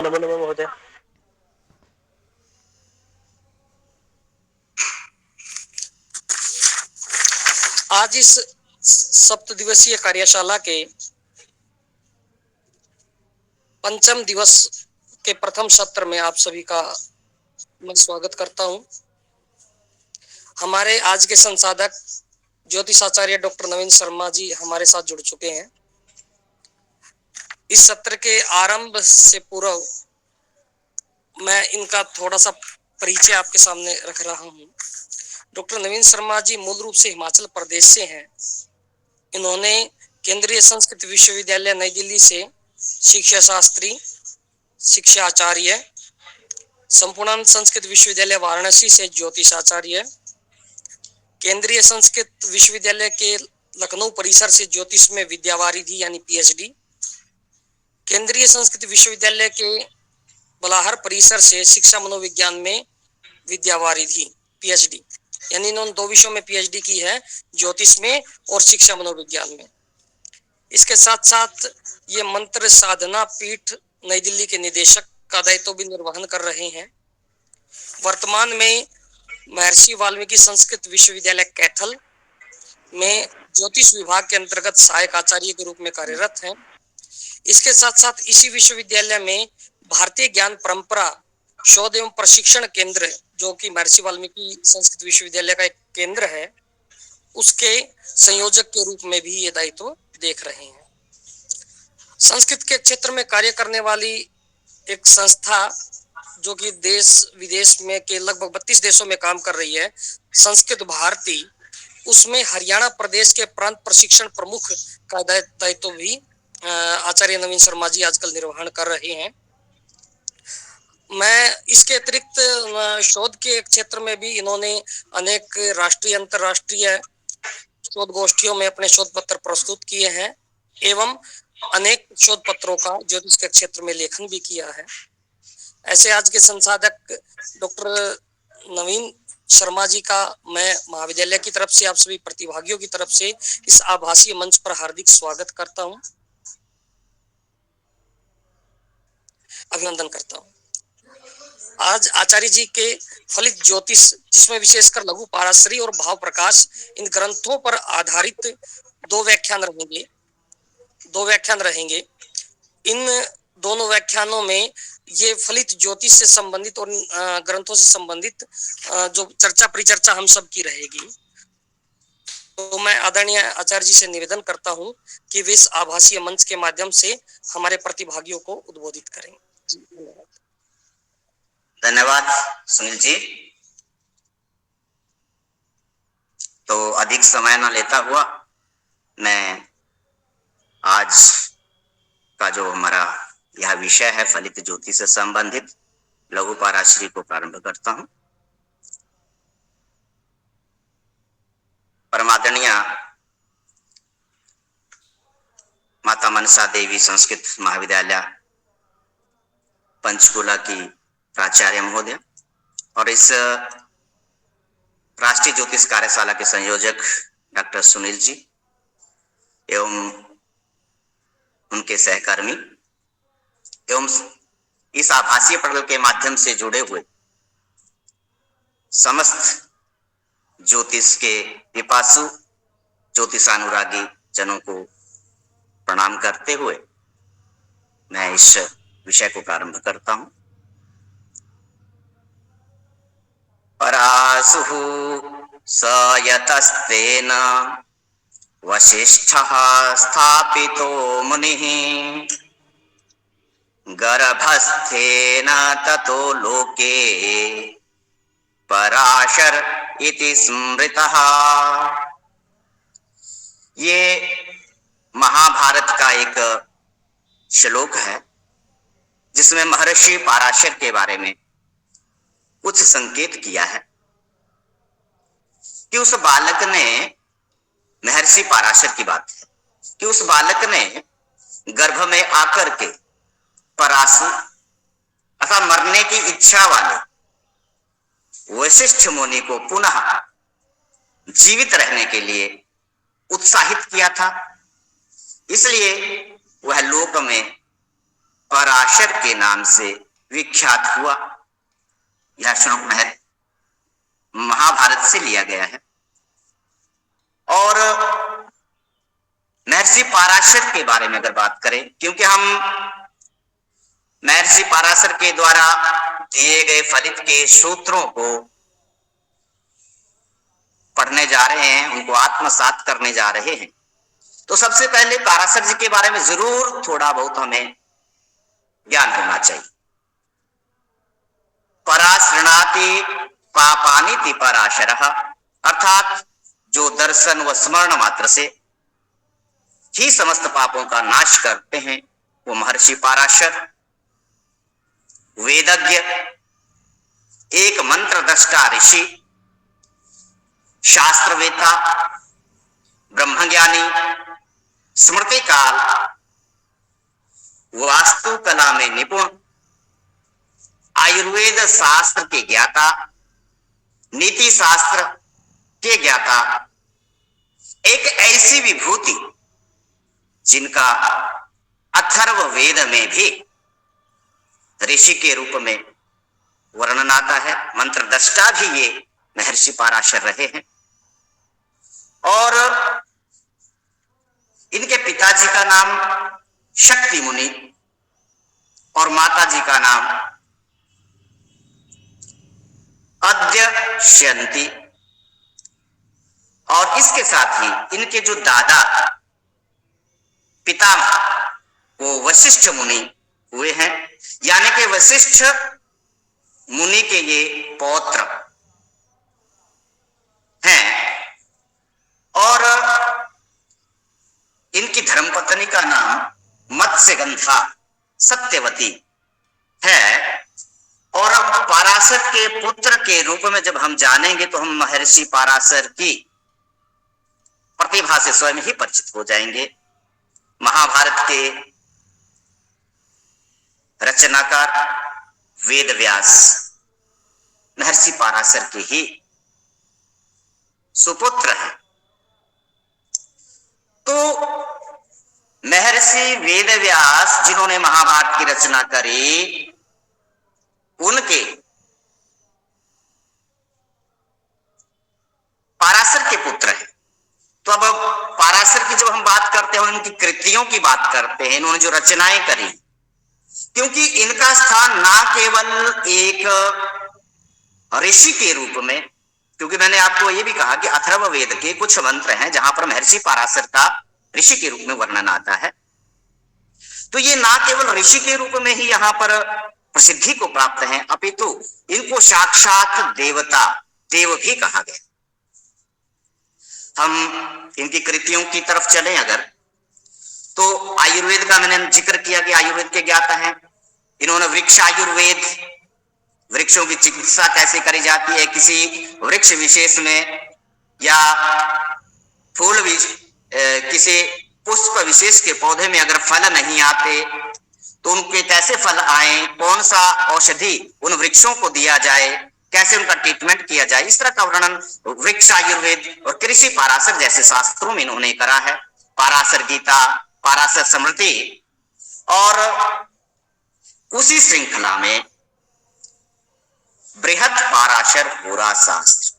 नमो नमः महोदय। आज इस सप्तदिवसीय कार्यशाला के पंचम दिवस के प्रथम सत्र में आप सभी का मैं स्वागत करता हूं। हमारे आज के संसाधक ज्योतिषाचार्य डॉक्टर नवीन शर्मा जी हमारे साथ जुड़ चुके हैं। इस सत्र के आरंभ से पूर्व मैं इनका थोड़ा सा परिचय आपके सामने रख रहा हूं। डॉक्टर नवीन शर्मा जी मूल रूप से हिमाचल प्रदेश से हैं। इन्होंने केंद्रीय संस्कृत विश्वविद्यालय नई दिल्ली से शिक्षा शास्त्री, शिक्षा आचार्य, संपूर्णानंद संस्कृत विश्वविद्यालय वाराणसी से ज्योतिषाचार्य, केंद्रीय संस्कृत विश्वविद्यालय के लखनऊ परिसर से ज्योतिष में विद्यावारिधि यानी पीएचडी, केंद्रीय संस्कृत विश्वविद्यालय के बलाहर परिसर से शिक्षा मनोविज्ञान में विद्यावारिधि पीएचडी, यानी इन्होंने 2 विषयों में पीएचडी की है, ज्योतिष में और शिक्षा मनोविज्ञान में। इसके साथ साथ ये मंत्र साधना पीठ नई दिल्ली के निदेशक का दायित्व भी निर्वहन कर रहे हैं। वर्तमान में महर्षि वाल्मीकि संस्कृत विश्वविद्यालय कैथल में ज्योतिष विभाग के अंतर्गत सहायक आचार्य के रूप में कार्यरत हैं। इसके साथ साथ इसी विश्वविद्यालय में भारतीय ज्ञान परंपरा शोध एवं प्रशिक्षण केंद्र, जो कि महर्षि वाल्मीकि संस्कृत विश्वविद्यालय का एक केंद्र है, उसके संयोजक के रूप में भी ये दायित्व देख रहे हैं। संस्कृत के क्षेत्र में कार्य करने वाली एक संस्था जो कि देश विदेश में के लगभग 32 देशों में काम कर रही है, संस्कृत भारती, उसमें हरियाणा प्रदेश के प्रांत प्रशिक्षण प्रमुख का दायित्व भी आचार्य नवीन शर्मा जी आजकल निर्वहन कर रहे हैं। मैं इसके अतिरिक्त शोध के क्षेत्र में भी इन्होंने अनेक राष्ट्रीय अंतर्राष्ट्रीय शोध गोष्ठियों में अपने शोध पत्र प्रस्तुत किए हैं एवं अनेक शोध पत्रों का ज्योतिष के क्षेत्र में लेखन भी किया है। ऐसे आज के संसाधक डॉक्टर नवीन शर्मा जी का मैं महाविद्यालय की तरफ से आप सभी प्रतिभागियों की तरफ से इस आभासीय मंच पर हार्दिक स्वागत करता हूं, अभिनंदन करता हूं। आज आचार्य जी के फलित ज्योतिष, जिसमें विशेषकर लघु पाराशरी और भाव प्रकाश, इन ग्रंथों पर आधारित 2 व्याख्यान रहेंगे। इन दोनों व्याख्यानों में ये फलित ज्योतिष से संबंधित और ग्रंथों से संबंधित जो चर्चा परिचर्चा हम सब की रहेगी। तो मैं आदरणीय आचार्य जी से निवेदन करता हूं कि वे इस आभासीय मंच के माध्यम से हमारे प्रतिभागियों को उद्बोधित करेंगे। जी धन्यवाद। धन्यवाद सुनील जी। तो अधिक समय न लेता हुआ मैं आज का जो हमारा यह विषय है फलित ज्योतिष से संबंधित लघु पाराशरी को प्रारंभ करता हूं। परमादरणीय माता मनसा देवी संस्कृत महाविद्यालय पंचकुला की प्राचार्य महोदय और इस राष्ट्रीय ज्योतिष कार्यशाला के संयोजक डॉक्टर सुनील जी एवं उनके सहकर्मी एवं इस आभासीय पटल के माध्यम से जुड़े हुए समस्त ज्योतिष के पिपासु ज्योतिषानुरागी जनों को प्रणाम करते हुए मैं इस विषय को प्रारंभ करता हूं। परासुः स यतस्तेन वसिष्ठः स्थापितो मुनिः गर्भस्थेन ततो लोके पराशर इति स्मृतः। ये महाभारत का एक श्लोक है जिसमें महर्षि पराशर के बारे में कुछ संकेत किया है कि उस बालक ने, महर्षि पराशर की बात है, कि उस बालक ने गर्भ में आकर के पराशु अथवा मरने की इच्छा वाले वशिष्ठ मुनि को पुनः जीवित रहने के लिए उत्साहित किया था। इसलिए वह लोक में पराशर के नाम से विख्यात हुआ। यह श्लोक महाभारत से लिया गया है। और महर्षि पराशर के बारे में अगर बात करें, क्योंकि हम महर्षि पराशर के द्वारा दिए गए फलित के सूत्रों को पढ़ने जा रहे हैं, उनको आत्मसात करने जा रहे हैं, तो सबसे पहले पराशर जी के बारे में जरूर थोड़ा बहुत हमें ज्ञान होना चाहिए। पराशृणाति पापानीति पराशरः, अर्थात जो दर्शन व स्मरण मात्र से ही समस्त पापों का नाश करते हैं वो महर्षि पराशर। वेदज्ञ, एक मंत्र दृष्टा ऋषि, शास्त्रवेता, ब्रह्मज्ञानी, स्मृति काल, वास्तुकला में निपुण, आयुर्वेद शास्त्र के ज्ञाता, नीति शास्त्र के ज्ञाता, एक ऐसी विभूति जिनका अथर्व वेद में भी ऋषि के रूप में वर्णन आता है। मंत्र दृष्टा भी ये महर्षि पराशर रहे हैं। और इनके पिताजी का नाम शक्ति मुनि और माताजी का नाम अद्यश्यंती। और इसके साथ ही इनके जो दादा पितामह वो वशिष्ठ मुनि हुए हैं, यानी कि वशिष्ठ मुनि के ये पौत्र हैं। और इनकी धर्मपत्नी का नाम मत्स्यगंधा सत्यवती है। और अब पराशर के पुत्र के रूप में जब हम जानेंगे तो हम महर्षि पराशर की प्रतिभा से स्वयं ही परिचित हो जाएंगे। महाभारत के रचनाकार वेद व्यास महर्षि पराशर के ही सुपुत्र हैं। तो महर्षि वेद व्यास जिन्होंने महाभारत की रचना करी, उनके पराशर के पुत्र हैं। तो अब पराशर की जब हम बात करते हैं, उनकी कृतियों की बात करते हैं, इन्होंने जो रचनाएं करी, क्योंकि इनका स्थान ना केवल एक ऋषि के रूप में, क्योंकि मैंने आपको यह भी कहा कि अथर्व वेद के कुछ मंत्र हैं जहां पर महर्षि पराशर का ऋषि के रूप में वर्णन आता है, तो ये ना केवल ऋषि के रूप में ही यहां पर प्रसिद्धि को प्राप्त हैं, अपितु इनको साक्षात देवता देव भी कहा गया। हम इनकी कृतियों की तरफ चलें अगर, तो आयुर्वेद का मैंने जिक्र किया कि आयुर्वेद के ज्ञाता हैं। इन्होंने वृक्ष आयुर्वेद, वृक्षों की चिकित्सा कैसे करी जाती है, किसी वृक्ष विशेष में या फूल किसी पुष्प विशेष के पौधे में अगर फल नहीं आते तो उनके कैसे फल आए, कौन सा औषधि उन वृक्षों को दिया जाए, कैसे उनका ट्रीटमेंट किया जाए, इस तरह का वर्णन वृक्ष आयुर्वेद और कृषि पराशर जैसे शास्त्रों में इन्होंने करा है। पराशर गीता, पराशर स्मृति, और उसी श्रृंखला में बृहत पराशर होरा शास्त्र,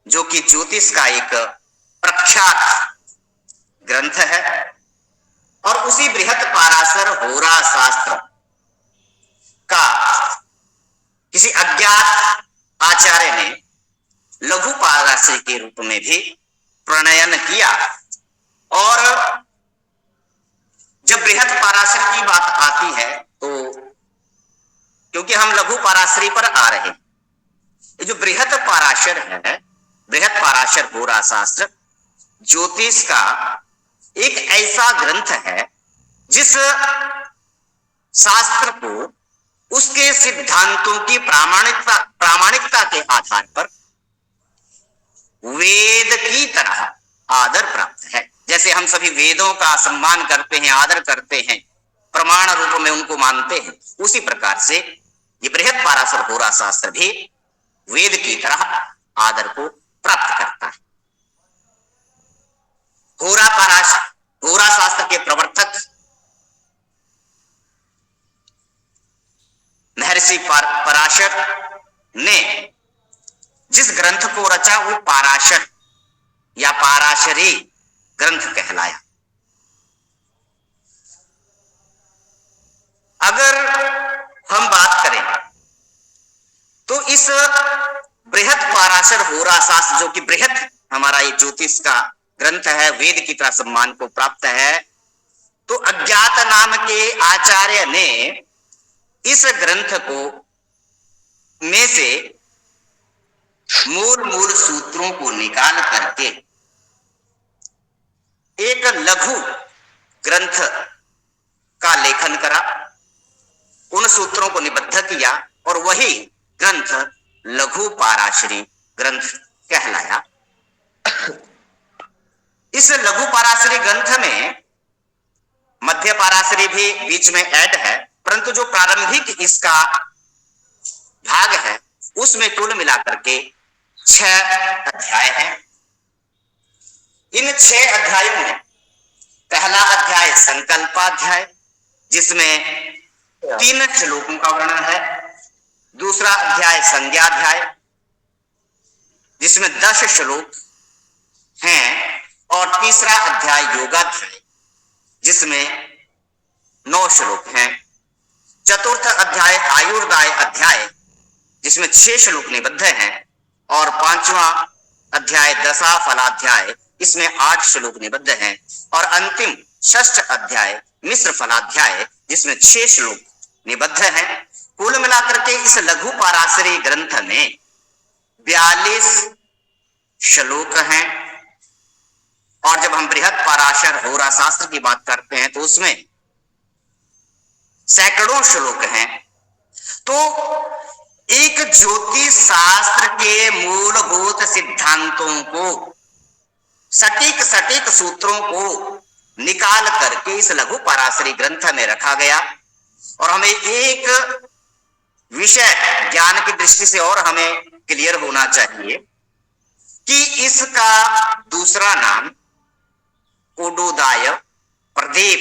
जो कि ज्योतिष का एक प्रख्यात ग्रंथ है। और उसी बृहत पराशर होरा शास्त्र का किसी अज्ञात आचार्य ने लघु पराशर के रूप में भी प्रणयन किया। और जब बृहत पराशर की बात आती है तो, क्योंकि हम लघु पराशरी पर आ रहे हैं, ये जो बृहत पराशर है, बृहत पराशर होरा शास्त्र ज्योतिष का एक ऐसा ग्रंथ है जिस शास्त्र को उसके सिद्धांतों की प्रामाणिकता के आधार पर वेद की तरह आदर प्राप्त है। जैसे हम सभी वेदों का सम्मान करते हैं, आदर करते हैं, प्रमाण रूप में उनको मानते हैं, उसी प्रकार से ये बृहत पराशर होरा शास्त्र भी वेद की तरह आदर को प्राप्त करता है। होरा शास्त्र के प्रवर्तक महर्षि पराशर ने जिस ग्रंथ को रचा वो पाराशर या पाराशरी ग्रंथ कहलाया। अगर हम बात करें तो इस बृहत पाराशर होरा शास्त्र, जो कि बृहत हमारा ये ज्योतिष का ग्रंथ है, वेद की तरह सम्मान को प्राप्त है, तो अज्ञात नाम के आचार्य ने इस ग्रंथ को में से मूल सूत्रों को निकाल करके एक लघु ग्रंथ का लेखन करा, उन सूत्रों को निबद्ध किया और वही ग्रंथ लघु पाराशरी ग्रंथ कहलाया। इस लघु पाराशरी ग्रंथ में मध्य पाराशरी भी बीच में ऐड है, परंतु जो प्रारंभिक इसका भाग है उसमें कुल मिलाकर के 6 अध्याय हैं। इन 6 अध्यायों में पहला अध्याय संकल्पाध्याय, जिसमें 3 श्लोकों का वर्णन है। दूसरा अध्याय संज्ञाध्याय, जिसमें 10 श्लोक हैं, और तीसरा अध्याय योगाध्याय, जिसमें 9 श्लोक हैं। चतुर्थ अध्याय आयुर्दाय अध्याय, जिसमें 6 श्लोक निबद्ध हैं, और 5वां अध्याय दशा फलाध्याय, इसमें 8 श्लोक निबद्ध हैं, और अंतिम षष्ठ अध्याय मिश्र फलाध्याय, जिसमें 6 श्लोक निबद्ध हैं। कुल मिलाकर के इस लघु पाराशरी ग्रंथ में 42 श्लोक हैं। और जब हम बृहत पाराशर होरा शास्त्र की बात करते हैं तो उसमें सैकड़ों श्लोक हैं। तो एक ज्योतिष शास्त्र के मूलभूत सिद्धांतों को, सटीक सूत्रों को निकाल करके इस लघु पाराशरी ग्रंथ में रखा गया। और हमें एक विषय ज्ञान की दृष्टि से और हमें क्लियर होना चाहिए कि इसका दूसरा नाम उडुदाय प्रदीप,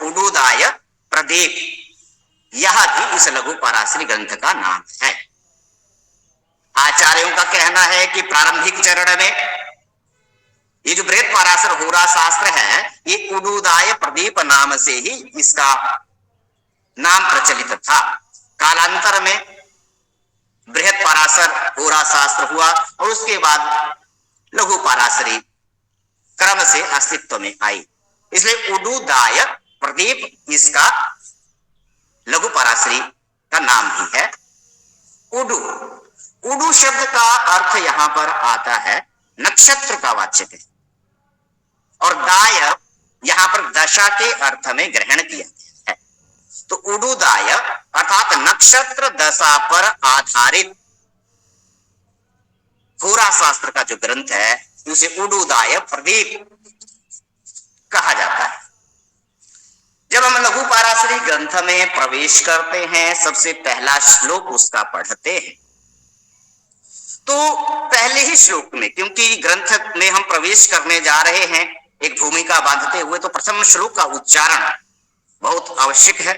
उडुदाय प्रदीप, यह भी इस लघु पाराशरी ग्रंथ का नाम है। आचार्यों का कहना है कि प्रारंभिक चरण में ये जो बृहत पाराशर होरा शास्त्र है, ये उडुदाय प्रदीप नाम से ही इसका नाम प्रचलित था। कालांतर में बृहत पाराशर होरा शास्त्र हुआ और उसके बाद लघु पाराशरी क्रम से अस्तित्व में आई, इसलिए उडुदाय प्रदीप इसका लघु पाराशरी का नाम ही है। उडु, उडु शब्द का अर्थ यहां पर आता है नक्षत्र का वाचक है, और दाय यहां पर दशा के अर्थ में ग्रहण किया गया है। तो उडुदाय अर्थात नक्षत्र दशा पर आधारित होरा शास्त्र का जो ग्रंथ है उसे उडुदाय प्रदीप कहा जाता है। जब हम लघु पाराशरी ग्रंथ में प्रवेश करते हैं, सबसे पहला श्लोक उसका पढ़ते हैं, तो पहले ही श्लोक में, क्योंकि ग्रंथ में हम प्रवेश करने जा रहे हैं एक भूमिका बांधते हुए, तो प्रथम श्लोक का उच्चारण बहुत आवश्यक है।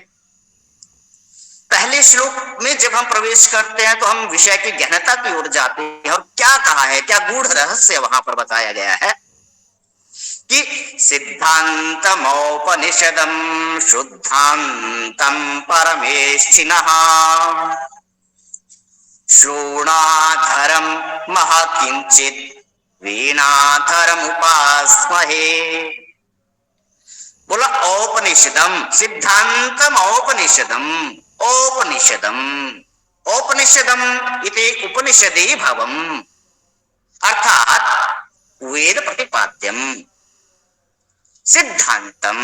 पहले श्लोक में जब हम प्रवेश करते हैं तो हम विषय की गहनता की ओर जाते हैं, और क्या कहा है, क्या गूढ़ रहस्य वहां पर बताया गया है कि सिद्धांतमौपनिषदं शुद्धांतं परमेष्ठिनः श्रोणाधरं महकिंचित् वीणाधरम उपास्महे। बोला औपनिषदम, सिद्धांतम औपनिषदम, औपनिषदम, औपनिषदम इति उपनिषदे भवम, अर्थात वेद प्रतिपाद्यम सिद्धांतम।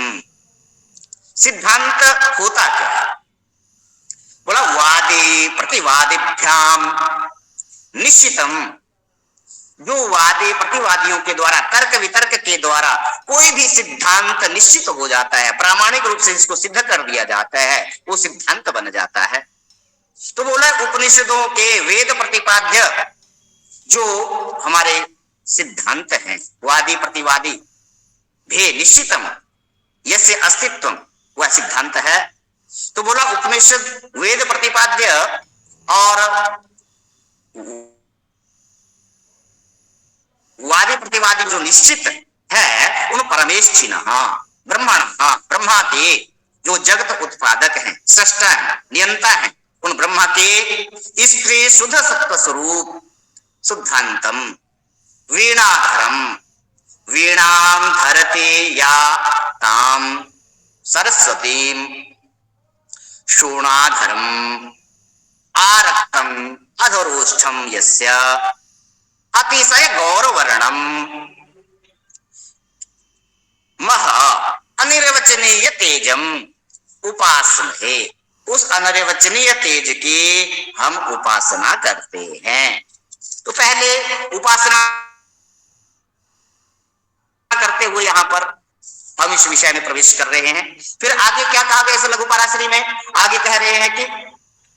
सिद्धांत होता क्या है? बोला वादी प्रतिवादिभ्याम निश्चितम, जो वादी प्रतिवादियों के द्वारा तर्क वितर्क के द्वारा कोई भी सिद्धांत निश्चित हो जाता है, प्रामाणिक रूप से इसको सिद्ध कर दिया जाता है, वो सिद्धांत बन जाता है। तो बोला उपनिषदों के वेद प्रतिपाद्य जो हमारे सिद्धांत हैं, वादी प्रतिवादी भे निश्चितम यस्य अस्तित्व, वह सिद्धांत है। तो बोला उपनिषद वेद प्रतिपाद्य और वादी प्रतिवादी जो निश्चित है उन परमेश छिना ब्रह्मण ब्रह्मा के जो जगत उत्पादक हैं, सृष्टा है, नियंता है, उन ब्रह्मा के स्त्री शुद्ध सत्व स्वरूप शुद्धांतम वीणाधरम वीणाम धरते या ताम सरस्वतीम शोणाधरम आरक्तम अधरोष्ठम यस्य अतिशय गौरवर्णम मह अनिर्वचनीय तेजम उपासमहे। उस अनिर्वचनीय तेज की हम उपासना करते हैं। तो पहले उपासना करते हुए यहां पर हम इस विषय में प्रवेश कर रहे हैं। फिर आगे क्या कहा गया इस लघु पराशरी में? आगे कह रहे हैं कि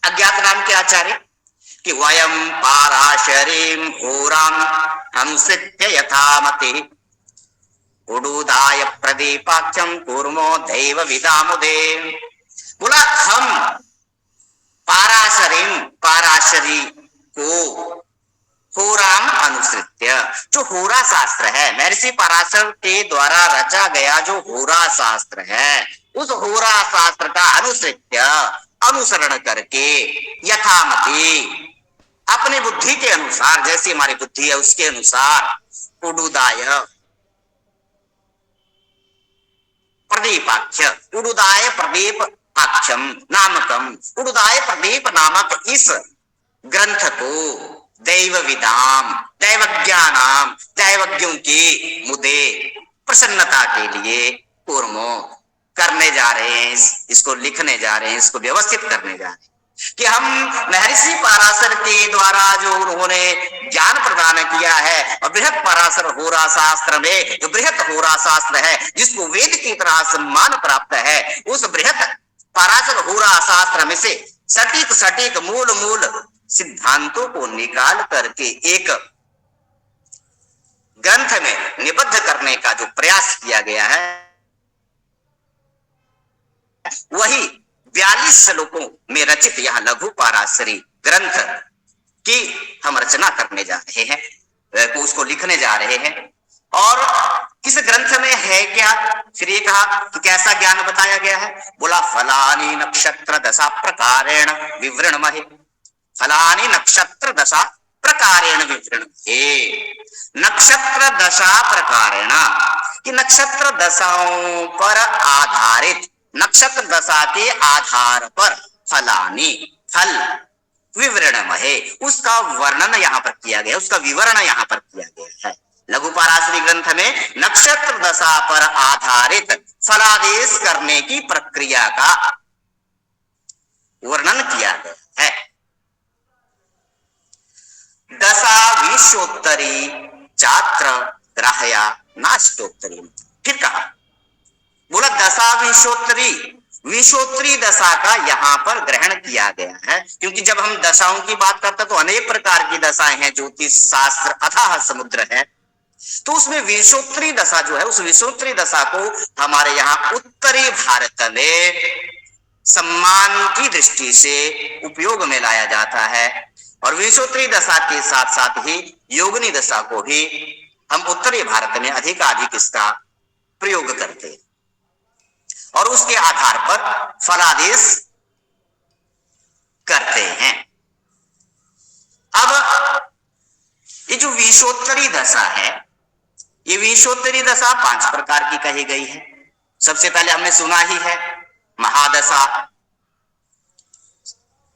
अज्ञात नाम के आचार्य कि वयम पाराशरीम होराम हंसित्य यथामति उडुदाय प्रदीपाख्यम कूर्मो दैव विदामुदे। बोला हम पाराशरी को होराम अनुसृत्य, जो होरा शास्त्र है, महर्षि पराशर के द्वारा रचा गया जो होरा शास्त्र है, उस होरा शास्त्र का अनुसरण करके यथामति अपनी बुद्धि के अनुसार, जैसी हमारी बुद्धि है उसके अनुसार उडुदाय प्रदीपाख्य उडुदाय प्रदीप आख्यम नामकम उडुदाय प्रदीप नामक इस ग्रंथ को दैव विदाम दैवज्ञानाम दैवज्ञों की मुदे प्रसन्नता के लिए कूर्मो करने जा रहे हैं, इसको लिखने जा रहे हैं, इसको व्यवस्थित करने जा रहे हैं कि हम महर्षि पराशर के द्वारा जो उन्होंने ज्ञान प्रदान किया है और बृहत पराशर होरा शास्त्र में जो बृहत होरा शास्त्र है जिसको वेद की तरह सम्मान प्राप्त है, उस बृहत पराशर होरा शास्त्र में से सटीक मूल सिद्धांतों को निकाल करके एक ग्रंथ में निबद्ध करने का जो प्रयास किया गया है, वही 42 श्लोकों में रचित यह लघु पराशरी ग्रंथ की हम रचना करने जा रहे हैं, उसको लिखने जा रहे हैं। और इस ग्रंथ में है क्या? फिर ये कहा कि कैसा ज्ञान बताया गया है? बोला फलानी नक्षत्र दशा प्रकारेण विवृणमहे। फलानी नक्षत्र दशा प्रकारेण विवृणमहे। नक्षत्र दशा प्रकारेण कि नक्षत्र दशाओं पर आधारित, नक्षत्र दशा के आधार पर फलानी फल विवरणमहे, उसका वर्णन यहां पर किया गया, उसका विवरण यहां पर किया गया है। लघु पराशरी ग्रंथ में नक्षत्र दशा पर आधारित फलादेश करने की प्रक्रिया का वर्णन किया गया है। दशा विशोत्तरी चात्र ग्राह्या नाष्टोत्तरी। फिर कहा, बोला दशा विशोत्तरी दशा का यहां पर ग्रहण किया गया है, क्योंकि जब हम दशाओं की बात करते हैं तो अनेक प्रकार की दशाएं हैं, ज्योतिष शास्त्र अथाह समुद्र है, तो उसमें विशोत्तरी दशा जो है, उस विशोत्तरी दशा को हमारे यहाँ उत्तरी भारत में सम्मान की दृष्टि से उपयोग में लाया जाता है। और विशोत्तरी दशा के साथ साथ ही योगिनी दशा को भी हम उत्तरी भारत में अधिकाधिक इसका प्रयोग करते हैं और उसके आधार पर फलादेश करते हैं। अब ये जो विशोत्तरी दशा है, ये विशोत्तरी दशा 5 प्रकार की कही गई है। सबसे पहले हमने सुना ही है महादशा,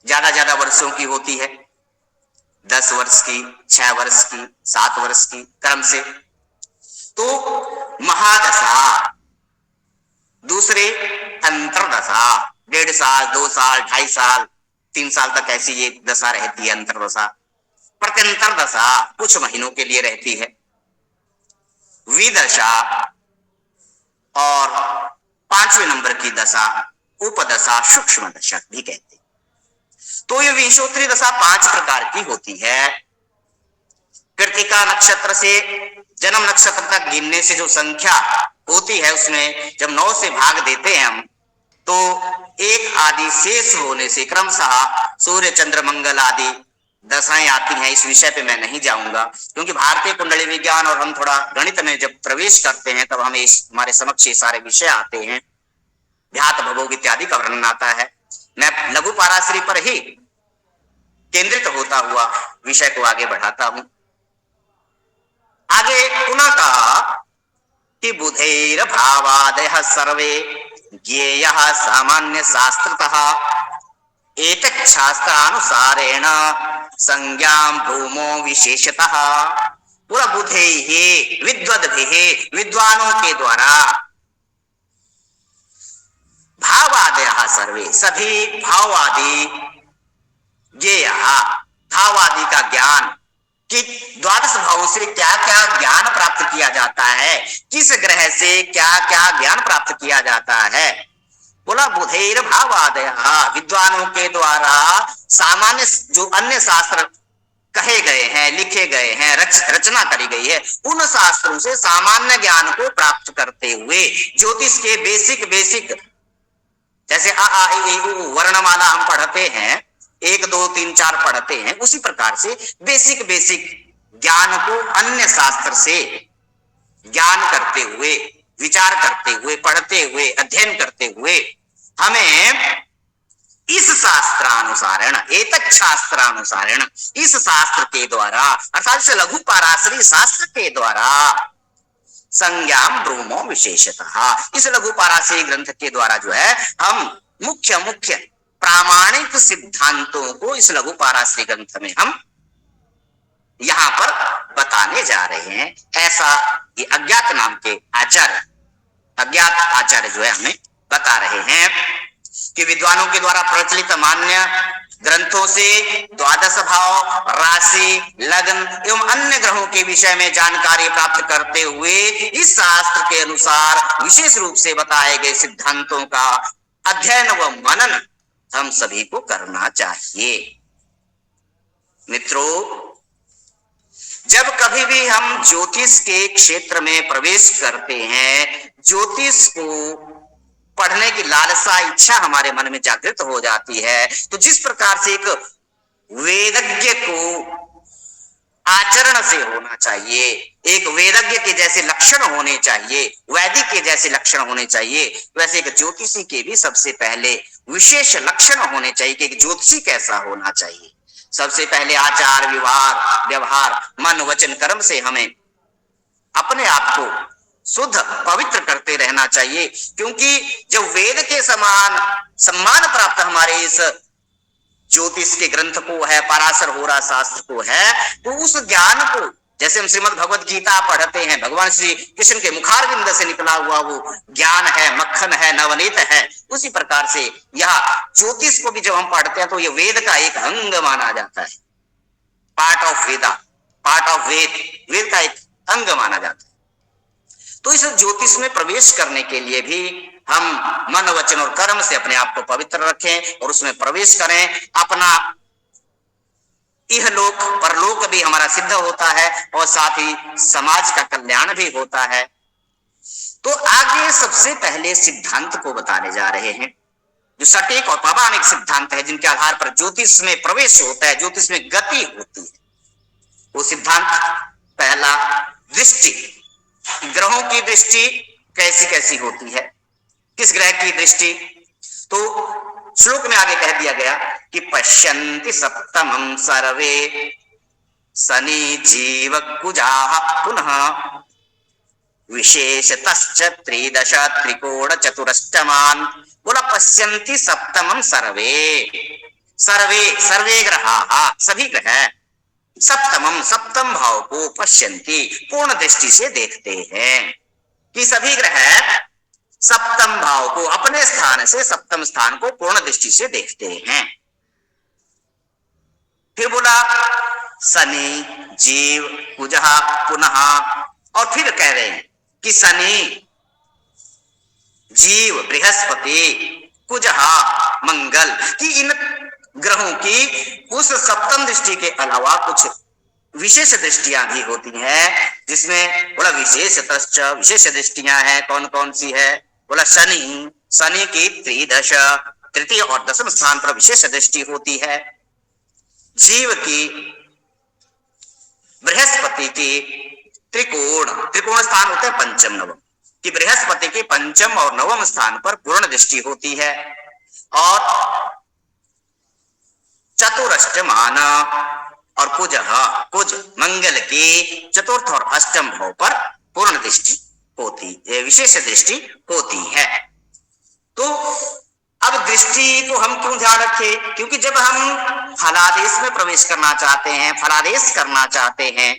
ज्यादा वर्षों की होती है, 10 वर्ष की, 6 वर्ष की, 7 वर्ष की क्रम से। तो महादशा। दूसरे अंतरदशा, 1.5 साल, 2 साल, 2.5 साल, 3 साल तक ऐसी ये दशा रहती है अंतरदशा। प्रत्यंतर दशा कुछ महीनों के लिए रहती है। विदशा और 5वें नंबर की दशा उपदशा सूक्ष्म दशा भी कहते हैं। तो ये विशोत्तरी दशा 5 प्रकार की होती है। कृतिका नक्षत्र से जन्म नक्षत्र तक गिनने से जो संख्या होती है, उसमें जब 9 से भाग देते हैं हम, तो एक आदि शेष होने से क्रमशः सूर्य चंद्र मंगल आदि दशाएं आती हैं। इस विषय पे मैं नहीं जाऊंगा, क्योंकि भारतीय कुंडली विज्ञान और हम थोड़ा गणित में जब प्रवेश करते हैं तब हमें हमारे समक्ष ये सारे विषय आते हैं, ध्यात भवोग इत्यादि का वर्णन आता है। मैं लघु पाराश्री पर ही केंद्रित होता हुआ विषय को आगे बढ़ाता हूं। आगे पुनः कहा कि बुधैर भावादयः सर्वे ज्ञेयः सामान्य शास्त्रतः एतत् शास्त्रानुसारेण संज्ञां भूमो विशेषतः। पूरा बुधैः विद्वद्भिः विद्वानों के द्वारा, भावादयः सर्वे सभी भावादि, ज्ञेयः भावादि का ज्ञान, कि द्वादश भावों से क्या क्या ज्ञान प्राप्त किया जाता है, किस ग्रह से क्या क्या ज्ञान प्राप्त किया जाता है। बोला बुधैर भावादयः विद्वानों के द्वारा सामान्य जो अन्य शास्त्र कहे गए हैं, लिखे गए हैं, रचना करी गई है, उन शास्त्रों से सामान्य ज्ञान को प्राप्त करते हुए ज्योतिष के बेसिक जैसे आ ई उ वर्णमाला हम पढ़ते हैं, 1 2 3 4 पढ़ते हैं, उसी प्रकार से बेसिक ज्ञान को अन्य शास्त्र से ज्ञान करते हुए, विचार करते हुए, पढ़ते हुए, अध्ययन करते हुए हमें इस शास्त्रानुसारेण, एतत् शास्त्रानुसारेण, इस शास्त्र के द्वारा अर्थात इस लघु पाराशरी शास्त्र के द्वारा संज्ञाम ब्रूमो विशेषतः, इस लघु पाराशरी ग्रंथ के द्वारा जो है हम मुख्य प्रामाणिक सिद्धांतों को इस लघु पाराशरी ग्रंथ में हम यहां पर बताने जा रहे हैं। ऐसा ये अज्ञात नाम के आचार्य, अज्ञात आचार्य जो है हमें बता रहे हैं कि विद्वानों के द्वारा प्रचलित मान्य ग्रंथों से द्वादश भाव, राशि, लग्न एवं अन्य ग्रहों के विषय में जानकारी प्राप्त करते हुए इस शास्त्र के अनुसार विशेष रूप से बताए गए सिद्धांतों का अध्ययन व मनन हम सभी को करना चाहिए। मित्रों, जब कभी भी हम ज्योतिष के क्षेत्र में प्रवेश करते हैं, ज्योतिष को पढ़ने की लालसा, इच्छा हमारे मन में जागृत हो जाती है, तो जिस प्रकार से एक वेदज्ञ को आचरण से होना चाहिए, एक वेदज्ञ के जैसे लक्षण होने चाहिए, वैदिक के जैसे लक्षण होने चाहिए, वैसे एक ज्योतिषी के भी सबसे पहले विशेष लक्षण होने चाहिए कि एक ज्योतिषी कैसा होना चाहिए। सबसे पहले आचार व्यवहार मन वचन कर्म से हमें अपने आप को शुद्ध पवित्र करते रहना चाहिए, क्योंकि जब वेद के समान सम्मान प्राप्त हमारे इस ज्योतिष के ग्रंथ को है, पराशर होरा शास्त्र को है, तो उस ज्ञान को जैसे हम श्रीमद् भगवत गीता पढ़ते हैं, भगवान श्री कृष्ण के मुखारविंद से निकला हुआ वो ज्ञान है, मक्खन है, नवनीत है, उसी प्रकार से यह ज्योतिष को भी जब हम पढ़ते हैं तो ये वेद का एक अंग माना जाता है, part of Veda, part of Veda का एक अंग माना जाता है। तो इस ज्योतिष में प्रवेश करने के लिए भी हम मन वचन और कर्म से अपने आप को पवित्र रखें और उसमें प्रवेश करें। अपना इहलोक परलोक भी हमारा सिद्ध होता है और साथ ही समाज का कल्याण भी होता है। तो आगे सबसे पहले सिद्धांत को बताने जा रहे हैं, जो सटीक और प्रामाणिक सिद्धांत है, जिनके आधार पर ज्योतिष में प्रवेश होता है, ज्योतिष में गति होती है। वो सिद्धांत पहला, दृष्टि, ग्रहों की दृष्टि कैसी कैसी होती है, किस ग्रह की दृष्टि। तो श्लोक में आगे कह दिया गया कि पश्यन्ति सप्तमं सर्वे शनि जीव कुजाः पुनः विशेषतश्च त्रिदश त्रिकोण चतुरष्टमान्। बोला पश्यन्ति सप्तमं सर्वे, सर्वे ग्रहाः, सभी ग्रह, सप्तमम सप्तम भाव को पश्यन्ति पूर्ण दृष्टि से देखते हैं कि सभी ग्रह सप्तम भाव को अपने स्थान से सप्तम स्थान को पूर्ण दृष्टि से देखते हैं। फिर बोला शनि जीव कुजः पुनः, और फिर कह रहे हैं कि शनि जीव बृहस्पति कुजः मंगल, कि इन ग्रहों की उस सप्तम दृष्टि के अलावा कुछ विशेष दृष्टियां भी होती हैं, जिसमें बड़ा विशेष दृष्टियां हैं। कौन कौन सी है? बोला शनि, शनि की त्रिदश, तृतीय और दशम स्थान पर विशेष दृष्टि होती है। जीव की, बृहस्पति की त्रिकोण, त्रिकोण स्थान होते हैं पंचम नवम, कि बृहस्पति के पंचम और नवम स्थान पर पूर्ण दृष्टि होती है। और चतुरष्टमान और कुज, कुज मंगल की चतुर्थ और अष्टम भाव पर पूर्ण दृष्टि होती, विशेष दृष्टि होती है। तो अब दृष्टि को हम क्यों ध्यान रखें? क्योंकि जब हम फलादेश में प्रवेश करना चाहते हैं, फलादेश करना चाहते हैं,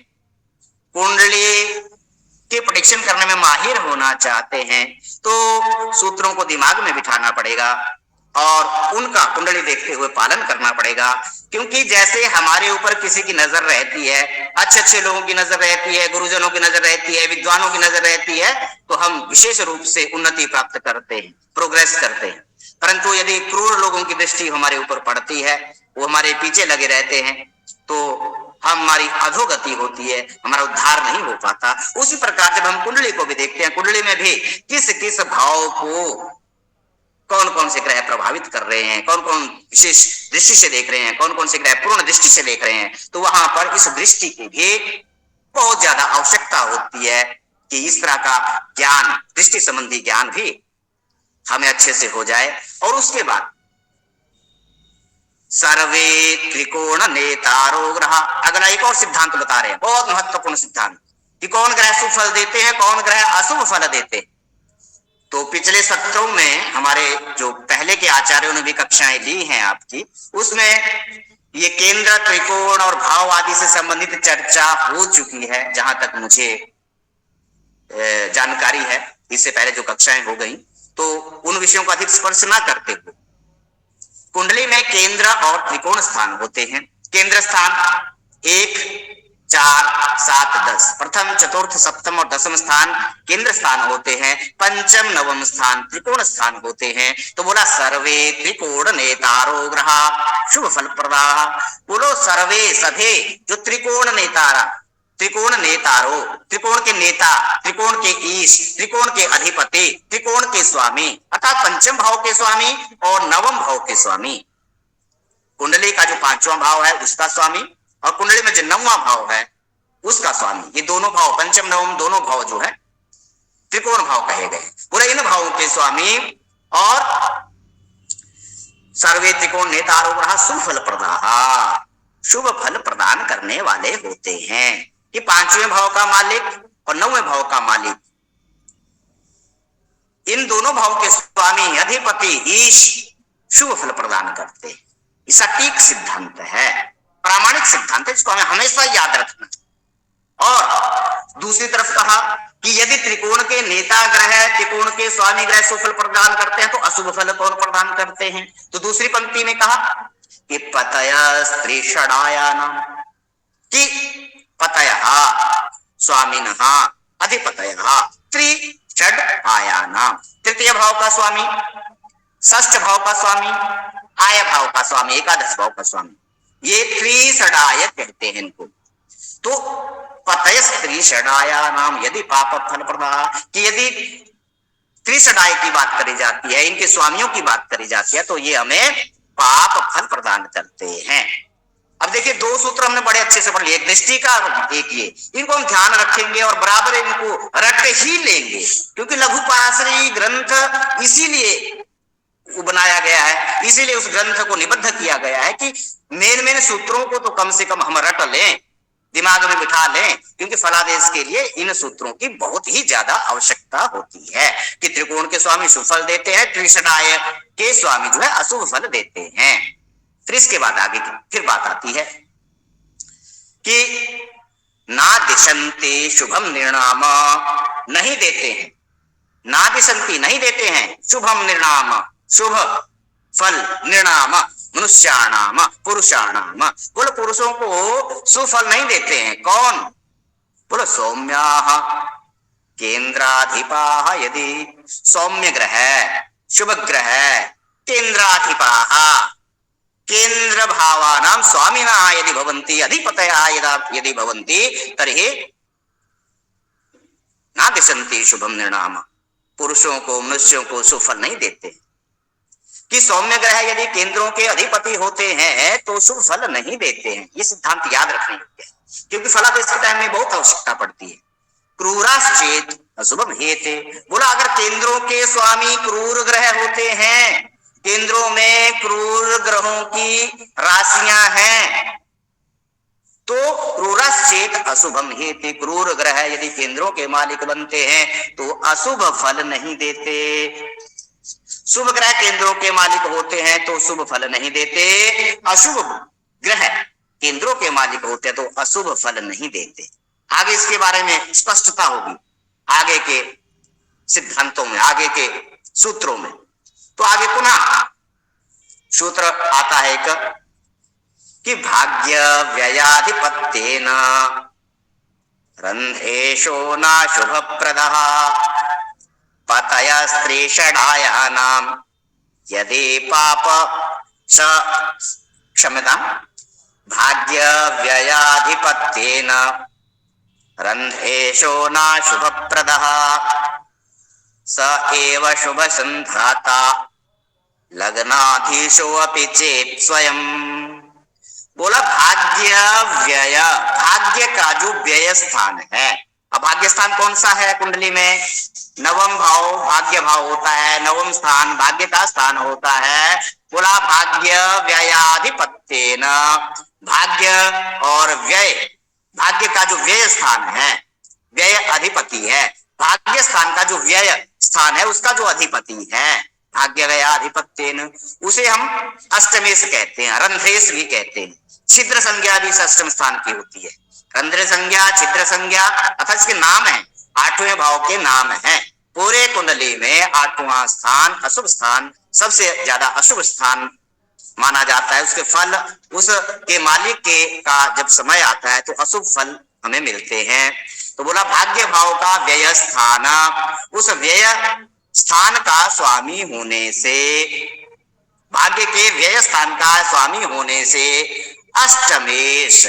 कुंडली के प्रेडिक्शन करने में माहिर होना चाहते हैं, तो सूत्रों को दिमाग में बिठाना पड़ेगा और उनका कुंडली देखते हुए पालन करना पड़ेगा। क्योंकि जैसे हमारे ऊपर किसी की नजर रहती है, अच्छे अच्छे लोगों की नजर रहती है, गुरुजनों की नजर रहती है, विद्वानों की नजर रहती है, तो हम विशेष रूप से उन्नति प्राप्त करते हैं, प्रोग्रेस करते हैं। परंतु यदि क्रूर लोगों की दृष्टि हमारे ऊपर पड़ती है, वो हमारे पीछे लगे रहते हैं, तो हमारी अधोगति होती है, हमारा उद्धार नहीं हो पाता। उसी प्रकार जब हम कुंडली को भी देखते हैं, कुंडली में भी किस किस भाव को कौन कौन से ग्रह प्रभावित कर रहे हैं, कौन कौन विशेष दृष्टि से देख रहे हैं, कौन कौन से ग्रह पूर्ण दृष्टि से देख रहे हैं, तो वहां पर इस दृष्टि की भी बहुत ज्यादा आवश्यकता होती है कि इस तरह का ज्ञान, दृष्टि संबंधी ज्ञान भी हमें अच्छे से हो जाए। और उसके बाद सर्वे त्रिकोण नेतारो ग्रह, अगला एक और सिद्धांत बता रहे हैं, बहुत महत्वपूर्ण सिद्धांत, कि कौन ग्रह शुभ फल देते हैं, कौन ग्रह अशुभ फल देते हैं। तो पिछले सत्रों में हमारे जो पहले के आचार्यों ने भी कक्षाएं ली हैं आपकी, उसमें ये केंद्र, त्रिकोण और भाव आदि से संबंधित चर्चा हो चुकी है, जहां तक मुझे जानकारी है। इससे पहले जो कक्षाएं हो गई, तो उन विषयों का अधिक स्पर्श ना करते हुए, कुंडली में केंद्र और त्रिकोण स्थान होते हैं। केंद्र स्थान 1, 4, 7, 10, प्रथम, चतुर्थ, सप्तम और दसम स्थान केंद्र स्थान होते हैं। पंचम नवम स्थान त्रिकोण स्थान होते हैं। तो बोला सर्वे त्रिकोण नेतारो ग्रह शुभ फल प्रदा। बोलो सर्वे, सभे जो त्रिकोण नेतारा, त्रिकोण नेतारो, त्रिकोण के नेता, त्रिकोण के ईश, त्रिकोण के अधिपति, त्रिकोण के स्वामी, अर्थात पंचम भाव के स्वामी और नवम भाव के स्वामी। कुंडली का जो पांचवा भाव है उसका स्वामी, और कुंडली में जो नववां भाव है उसका स्वामी। ये दोनों भाव, पंचम नवम दोनों भाव जो है त्रिकोण भाव कहे गए। पूरे इन भावों के स्वामी और सर्वे त्रिकोण नेतारो ग्रह शुभ फल प्रदा, शुभ फल प्रदान करने वाले होते हैं। ये पांचवें भाव का मालिक और नौवें भाव का मालिक, इन दोनों भाव के स्वामी, अधिपति, ईश शुभ फल प्रदान करते हैं। ये सटीक सिद्धांत है, प्रामाणिक सिद्धांत है, जिसको हमें हमेशा याद रखना। और दूसरी तरफ कहा कि यदि त्रिकोण के नेता ग्रह, त्रिकोण के स्वामी ग्रह शुभ फल प्रदान करते हैं, तो अशुभ फल कौन प्रदान करते हैं? तो दूसरी पंक्ति में कहा कि पतय स्त्री षडायानाम, कि पतयः स्वामिनः अधिपतयः त्रिषड आयानाम, तृतीय भाव का स्वामी, षष्ठ भाव का स्वामी, आय भाव का स्वामी, एकादश भाव का स्वामी, ये त्रिषडाय कहते हैं इनको। तो पतय स्त्री षडाया नाम यदि पाप फल प्रदा, कि यदि त्रिषडाय की बात करी जाती है, इनके स्वामियों की बात करी जाती है, तो ये हमें पाप फल प्रदान करते हैं। अब देखिए, दो सूत्र हमने बड़े अच्छे से पढ़ लिए, एक दृष्टि का और एक ये, इनको हम ध्यान रखेंगे और बराबर इनको रट ही लेंगे, क्योंकि लघु पराशरी ग्रंथ इसीलिए बनाया गया है, इसीलिए उस ग्रंथ को निबद्ध किया गया है कि मेन सूत्रों को तो कम से कम हम रट लें, दिमाग में बिठा लें, क्योंकि फलादेश के लिए इन सूत्रों की बहुत ही ज्यादा आवश्यकता होती है। कि त्रिकोण के स्वामी शुभ फल देते हैं, त्रिषडाय के स्वामी जो है अशुभ फल देते हैं। फिर इसके बाद आगे फिर बात आती है कि ना दिशंते शुभम निर्णाम, नहीं देते हैं, ना दिशंती नहीं देते हैं, शुभम निर्णाम, शुभ फल, निर्णाम मनुष्याणाम, पुरुषाणाम, बोलो पुरुषों को सुफल नहीं देते हैं। कौन? बोलो सौम्याः केंद्राधिपाः, यदि सौम्य ग्रह, शुभ ग्रह, केंद्राधिपाः, केंद्र भावानां स्वामिनः यदि भवन्ति, अधिपतयः यदि भवन्ति, तर्हि ना दिशन्ति शुभम निर्णाम, पुरुषों को, मनुष्यों को शुभ फल नहीं देते, कि सौम्य ग्रह यदि केंद्रों के अधिपति होते हैं तो शुभ फल नहीं देते हैं। ये सिद्धांत याद रखने योग्य है, क्योंकि फलादेश के टाइम में बहुत आवश्यकता पड़ती है। क्रूराश्चेत अशुभम हेते, बोला अगर केंद्रों के स्वामी क्रूर ग्रह होते हैं, केंद्रों में क्रूर ग्रहों की राशियां हैं, तो क्रूराश्चेत अशुभम हेते, क्रूर ग्रह यदि केंद्रों के मालिक बनते हैं तो अशुभ फल नहीं देते। शुभ ग्रह केंद्रों के मालिक होते हैं तो शुभ फल नहीं देते, अशुभ ग्रह केंद्रों के मालिक होते हैं तो अशुभ फल नहीं देते। आगे इसके बारे में स्पष्टता होगी आगे के सिद्धांतों में, आगे के सूत्रों में। तो आगे पुनः सूत्र आता है एक कि भाग्य व्ययाधिपत्येन रंधेशो न शुभ प्रदः पतय स्त्री षडायानाम यदि पाप स क्षमता भाग्य व्ययाधिपत्येन रंधेशो न शुभ प्रदः स एव शुभ संधाता लग्नाधीशो अपि चेत स्वयं। बोला भाग्य व्यय, भाग्य का जो व्यय स्थान है, अब भाग्य स्थान कौन सा है कुंडली में? नवम भाव भाग्य भाव होता है, नवम स्थान भाग्य का स्थान होता है। बोला भाग्य व्ययाधिपत्येन, भाग्य और व्यय, भाग्य का जो व्यय स्थान है, व्यय अधिपति है, भाग्य स्थान का जो व्यय स्थान है उसका जो अधिपति है भाग्य व्ययाधिपत्येन, उसे हम अष्टमेश कहते हैं, रंध्रेश भी कहते हैं। छिद्र संज्ञा भी अष्टम स्थान की होती है, रंध्र संज्ञा, छिद्र संज्ञा, अर्थात इसके नाम है, आठवें भाव के नाम है। पूरे कुंडली में आठवां स्थान अशुभ स्थान, सबसे ज्यादा अशुभ स्थान माना जाता है। उसके फल, उसके मालिक के का जब समय आता है तो अशुभ फल हमें मिलते हैं। तो बोला भाग्य भाव का व्यय स्थान, उस व्यय स्थान का स्वामी होने से, भाग्य के व्यय स्थान का स्वामी होने से अष्टमेश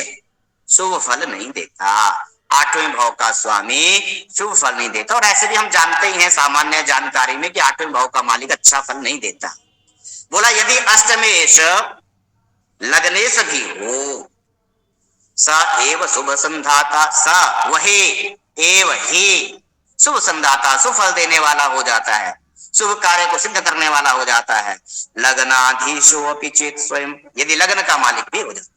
शुभ फल नहीं देता, आठवें भाव का स्वामी शुभ फल नहीं देता। और ऐसे भी हम जानते ही हैं सामान्य जानकारी में कि आठवें भाव का मालिक अच्छा फल नहीं देता। बोला यदि अष्टमेश लग्नेश भी हो, स एव शुभ संधाता, स वही एव ही शुभ संधाता, शुभ फल देने वाला हो जाता है, शुभ कार्य को सिद्ध करने वाला हो जाता है। लग्नाधीशो अपि चेत स्वयं, यदि लग्न का मालिक भी हो जाता है।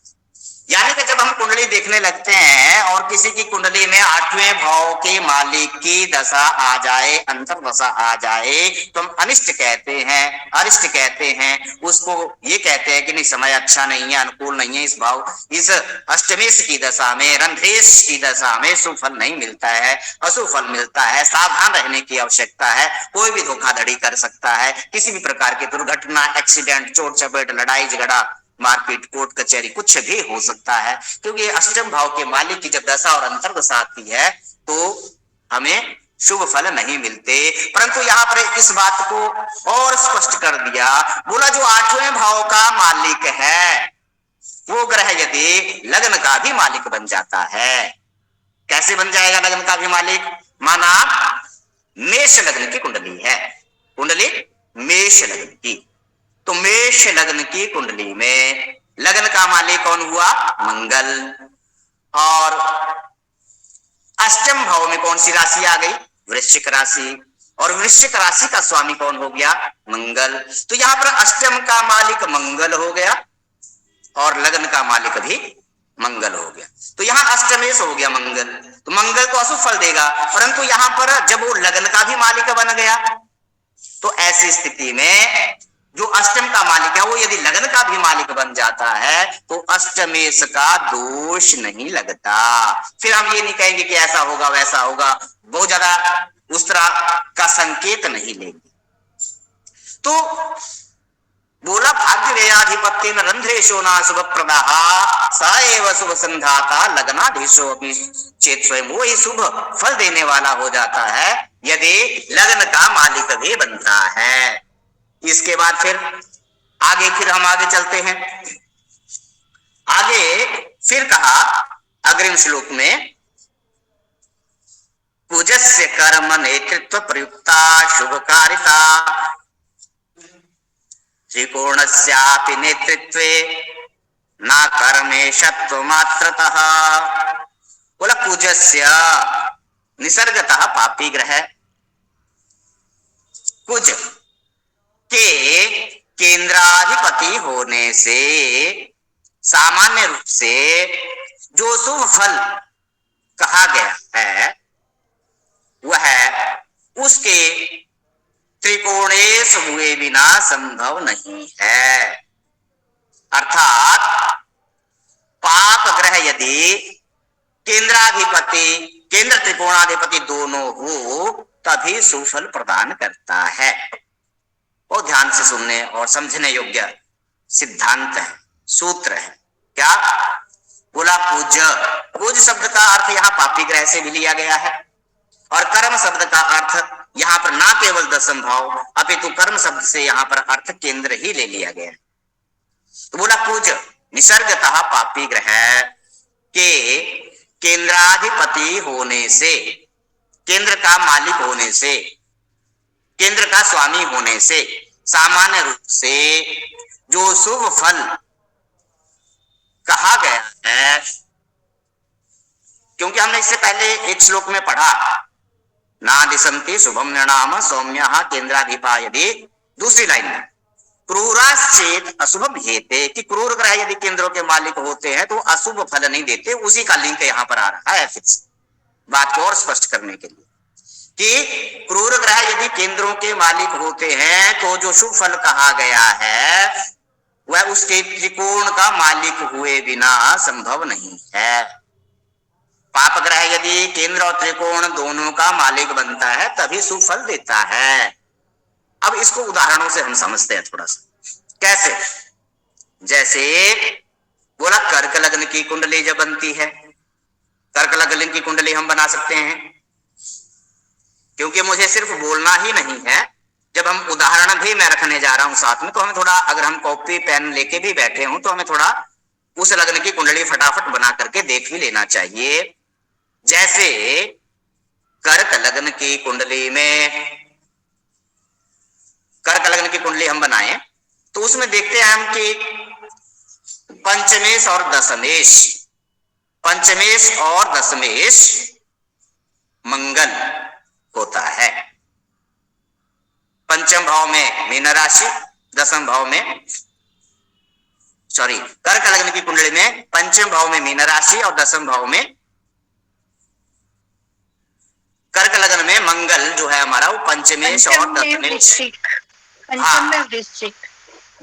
यानी कि जब हम कुंडली देखने लगते हैं और किसी की कुंडली में आठवें भाव के मालिक की दशा आ जाए, अंतर दशा आ जाए, तो हम अनिष्ट कहते हैं, अरिष्ट कहते हैं, उसको ये कहते हैं कि नहीं समय अच्छा नहीं है, अनुकूल नहीं है, इस भाव, इस अष्टमेश की दशा में, रंध्रेश की दशा में शुभ फल नहीं मिलता है, अशुभ फल मिलता है, सावधान रहने की आवश्यकता है। कोई भी धोखाधड़ी कर सकता है, किसी भी प्रकार की दुर्घटना, एक्सीडेंट, चोट चपेट, लड़ाई झगड़ा, मारपीट, कोर्ट कचहरी, कुछ भी हो सकता है, क्योंकि अष्टम भाव के मालिक की जब दशा और अंतर दशा आती है तो हमें शुभ फल नहीं मिलते। परंतु यहाँ पर इस बात को और स्पष्ट कर दिया, बोला जो आठवें भाव का मालिक है वो ग्रह यदि लग्न का भी मालिक बन जाता है, कैसे बन जाएगा लग्न का भी मालिक? माना मेष लग्न की कुंडली है, कुंडली मेष लग्न की, तो मेष लग्न की कुंडली में लग्न का मालिक कौन हुआ? मंगल। और अष्टम भाव में कौन सी राशि आ गई? वृश्चिक राशि। और वृश्चिक राशि का स्वामी कौन हो गया? मंगल। तो यहां पर अष्टम का मालिक मंगल हो गया और लग्न का मालिक भी मंगल हो गया। तो यहां अष्टमेश हो गया मंगल, तो मंगल तो अशुभ फल देगा, परंतु यहां पर जब वो लग्न का भी मालिक बन गया तो ऐसी स्थिति में जो अष्टम का मालिक है वो यदि लग्न का भी मालिक बन जाता है तो अष्टमेश का दोष नहीं लगता। फिर हम ये नहीं कहेंगे कि ऐसा होगा वैसा होगा, बहुत ज्यादा उस तरह का संकेत नहीं लेंगे। तो बोला भाग्य व्ययाधिपत्य रंध्रेशो ना शुभ प्रदाह स एव शुभ संधाता लग्नाधीशो अपनी चेत स्वयं, वो ही शुभ फल देने वाला हो जाता है यदि लग्न का मालिक भी बनता है। इसके बाद फिर हम आगे चलते हैं। आगे फिर कहा अग्रिम श्लोक में कुजस्य कर्म नेतृत्व प्रयुक्ता शुभकारिता त्रिकोणस्यापि नेतृत्वे न कर्मेशत्वमात्रतः। बोला कुजस्य निसर्गतः पापी ग्रह, कुज के केंद्राधिपति होने से सामान्य रूप से जो शुभ फल कहा गया है वह उसके त्रिकोणेश हुए बिना संभव नहीं है। अर्थात पाप ग्रह यदि केंद्राधिपति केंद्र त्रिकोणाधिपति दोनों हो तभी सुफल प्रदान करता है। और ध्यान से सुनने और समझने योग्य सिद्धांत है, सूत्र है। क्या बोला? कुज। कुज शब्द का अर्थ यहाँ पापी ग्रह से भी लिया गया है और कर्म शब्द का अर्थ यहाँ पर ना केवल दशम भाव अपितु कर्म शब्द से यहाँ पर अर्थ केंद्र ही ले लिया गया है। तो बोला कुज निसर्गतः पापी ग्रह के केंद्राधिपति होने से, केंद्र का मालिक होने से, केंद्र का स्वामी होने से सामान्य रूप से जो शुभ फल कहा गया है, क्योंकि हमने इससे पहले एक श्लोक में पढ़ा ना दिशंति शुभम निर्णाम सौम्य केंद्राधिपा यदि, दूसरी लाइन में क्रूराश्चेत अशुभ हेते कि क्रूर ग्रह यदि केंद्रों के मालिक होते हैं तो अशुभ फल नहीं देते। उसी का लिंक यहाँ पर आ रहा है फिर से बात को और स्पष्ट करने के लिए कि क्रूर ग्रह यदि केंद्रों के मालिक होते हैं तो जो शुभ फल कहा गया है वह उसके त्रिकोण का मालिक हुए बिना संभव नहीं है। पाप ग्रह यदि केंद्र और त्रिकोण दोनों का मालिक बनता है तभी शुभ फल देता है। अब इसको उदाहरणों से हम समझते हैं थोड़ा सा। कैसे? जैसे बोला कर्क लग्न की कुंडली जब बनती है, कर्क लग्न की कुंडली हम बना सकते हैं, क्योंकि मुझे सिर्फ बोलना ही नहीं है, जब हम उदाहरण भी मैं रखने जा रहा हूं साथ में, तो हमें थोड़ा, अगर हम कॉपी पेन लेके भी बैठे हों तो हमें थोड़ा उस लग्न की कुंडली फटाफट बना करके देख भी लेना चाहिए। जैसे कर्क लग्न की कुंडली में, कर्क लग्न की कुंडली हम बनाए तो उसमें देखते हैं हम कि पंचमेश और दशमेश, पंचमेश और दशमेश मंगल होता है। पंचम भाव में मीन राशि, दशम भाव में, सॉरी, कर्क लग्न की कुंडली में पंचम भाव में मीन राशि और दशम भाव में, कर्क लग्न में मंगल जो है हमारा वो पंचमेश और दशमेश, पंचम में वृश्चिक,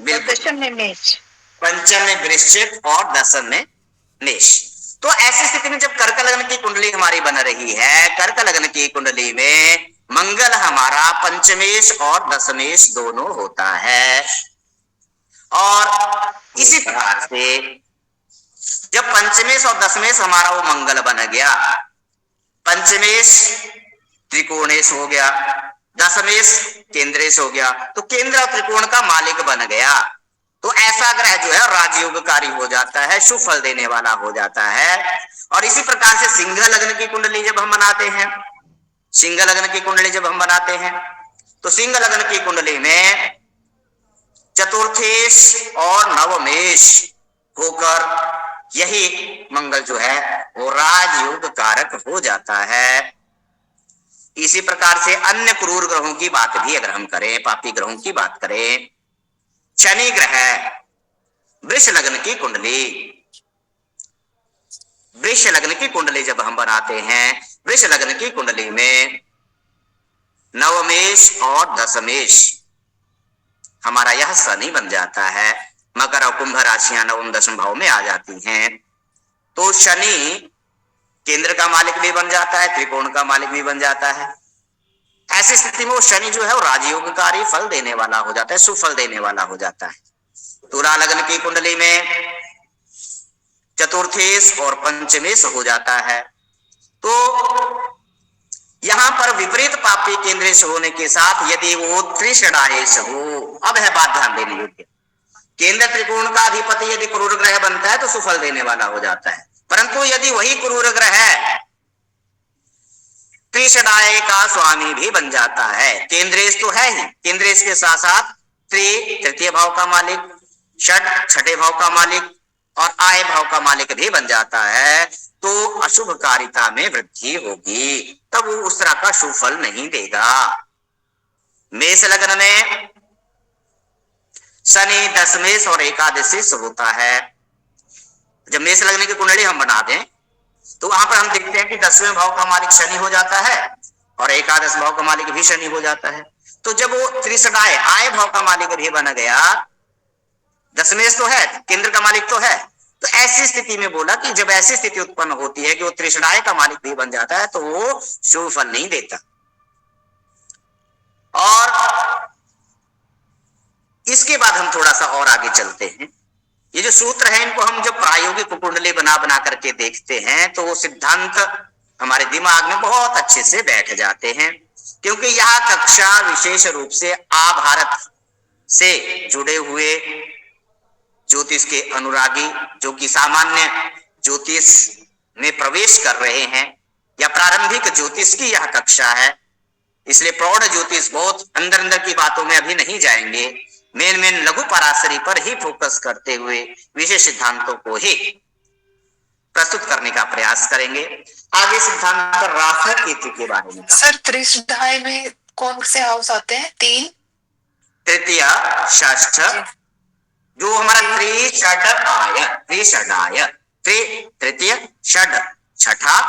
बिल्कुल, दशम में मेष, पंचम में वृश्चिक और दशम में मेष। तो ऐसी स्थिति में जब कर्क लग्न की कुंडली हमारी बन रही है, कर्क लग्न की कुंडली में मंगल हमारा पंचमेश और दशमेश दोनों होता है। और इसी प्रकार से जब पंचमेश और दशमेश हमारा वो मंगल बन गया, पंचमेश त्रिकोणेश हो गया, दशमेश केंद्रेश हो गया, तो केंद्र और त्रिकोण का मालिक बन गया, तो ऐसा ग्रह जो है राजयोगकारी हो जाता है, शुभ फल देने वाला हो जाता है। और इसी प्रकार से सिंह लग्न की कुंडली जब हम बनाते हैं, सिंह लग्न की कुंडली जब हम बनाते हैं तो सिंह लग्न की कुंडली में चतुर्थेश और नवमेश होकर यही मंगल जो है वो राजयोग कारक हो जाता है। इसी प्रकार से अन्य क्रूर ग्रहों की बात भी अगर हम करें, पापी ग्रहों की बात करें, शनि ग्रह वृष लग्न की कुंडली, वृष लग्न की कुंडली जब हम बनाते हैं, वृष लग्न की कुंडली में नवमेश और दशमेश हमारा यह शनि बन जाता है। मकर और कुंभ राशियां नवम दशम भाव में आ जाती हैं, तो शनि केंद्र का मालिक भी बन जाता है, त्रिकोण का मालिक भी बन जाता है। ऐसी स्थिति में वो शनि जो है वो राजयोगकारी फल देने वाला हो जाता है, सुफल देने वाला हो जाता है। तुला लग्न की कुंडली में चतुर्थेश और पंचमेश हो जाता है, तो यहां पर विपरीत पापी केंद्रेश होने के साथ यदि वो त्रिषणाएश हो, अब है बात ध्यान देने योग्य, केंद्र त्रिकोण का अधिपति यदि क्रूर ग्रह बनता है तो सुफल देने वाला हो जाता है, परंतु यदि वही क्रूर ग्रह त्रिषडाय का स्वामी भी बन जाता है। केंद्रेश तो है ही, केंद्रेश के साथ साथ त्रि तृतीय भाव का मालिक, षड छठे भाव का मालिक और आय भाव का मालिक भी बन जाता है, तो अशुभकारिता में वृद्धि होगी, तब वो उस तरह का शुभ फल नहीं देगा। मेष लग्न में शनि दशमेश और एकादशेश होता है। जब मेष लग्न की कुंडली हम बना दें तो वहां पर हम देखते हैं कि 10वें भाव का मालिक शनि हो जाता है और एकादश भाव का मालिक भी शनि हो जाता है। तो जब वो त्रिषडाय आय भाव का मालिक भी बन गया, दशमेश तो है, केंद्र का मालिक तो है, तो ऐसी स्थिति में बोला कि जब ऐसी स्थिति उत्पन्न होती है कि वो त्रिषडाय का मालिक भी बन जाता है, तो वो शुभ फल नहीं देता। और इसके बाद हम थोड़ा सा और आगे चलते हैं। ये जो सूत्र है, इनको हम जब प्रायोगिक कुंडली बना बना करके देखते हैं तो वो सिद्धांत हमारे दिमाग में बहुत अच्छे से बैठ जाते हैं, क्योंकि यह कक्षा विशेष रूप से भारत से जुड़े हुए ज्योतिष के अनुरागी, जो कि सामान्य ज्योतिष में प्रवेश कर रहे हैं या प्रारंभिक ज्योतिष की यह कक्षा है, इसलिए प्रौढ़ ज्योतिष बहुत अंदर अंदर की बातों में अभी नहीं जाएंगे। मेन लघु पराशरी पर ही फोकस करते हुए विशेष सिद्धांतों को ही प्रस्तुत करने का प्रयास करेंगे। आगे सिद्धांत पर राहु केतु के बारे में। सर त्रिषडाय में कौन से हाउस आते हैं? 3 तृतीय षष्ठ, जो हमारा त्रिषडाय तृतीय षड छठा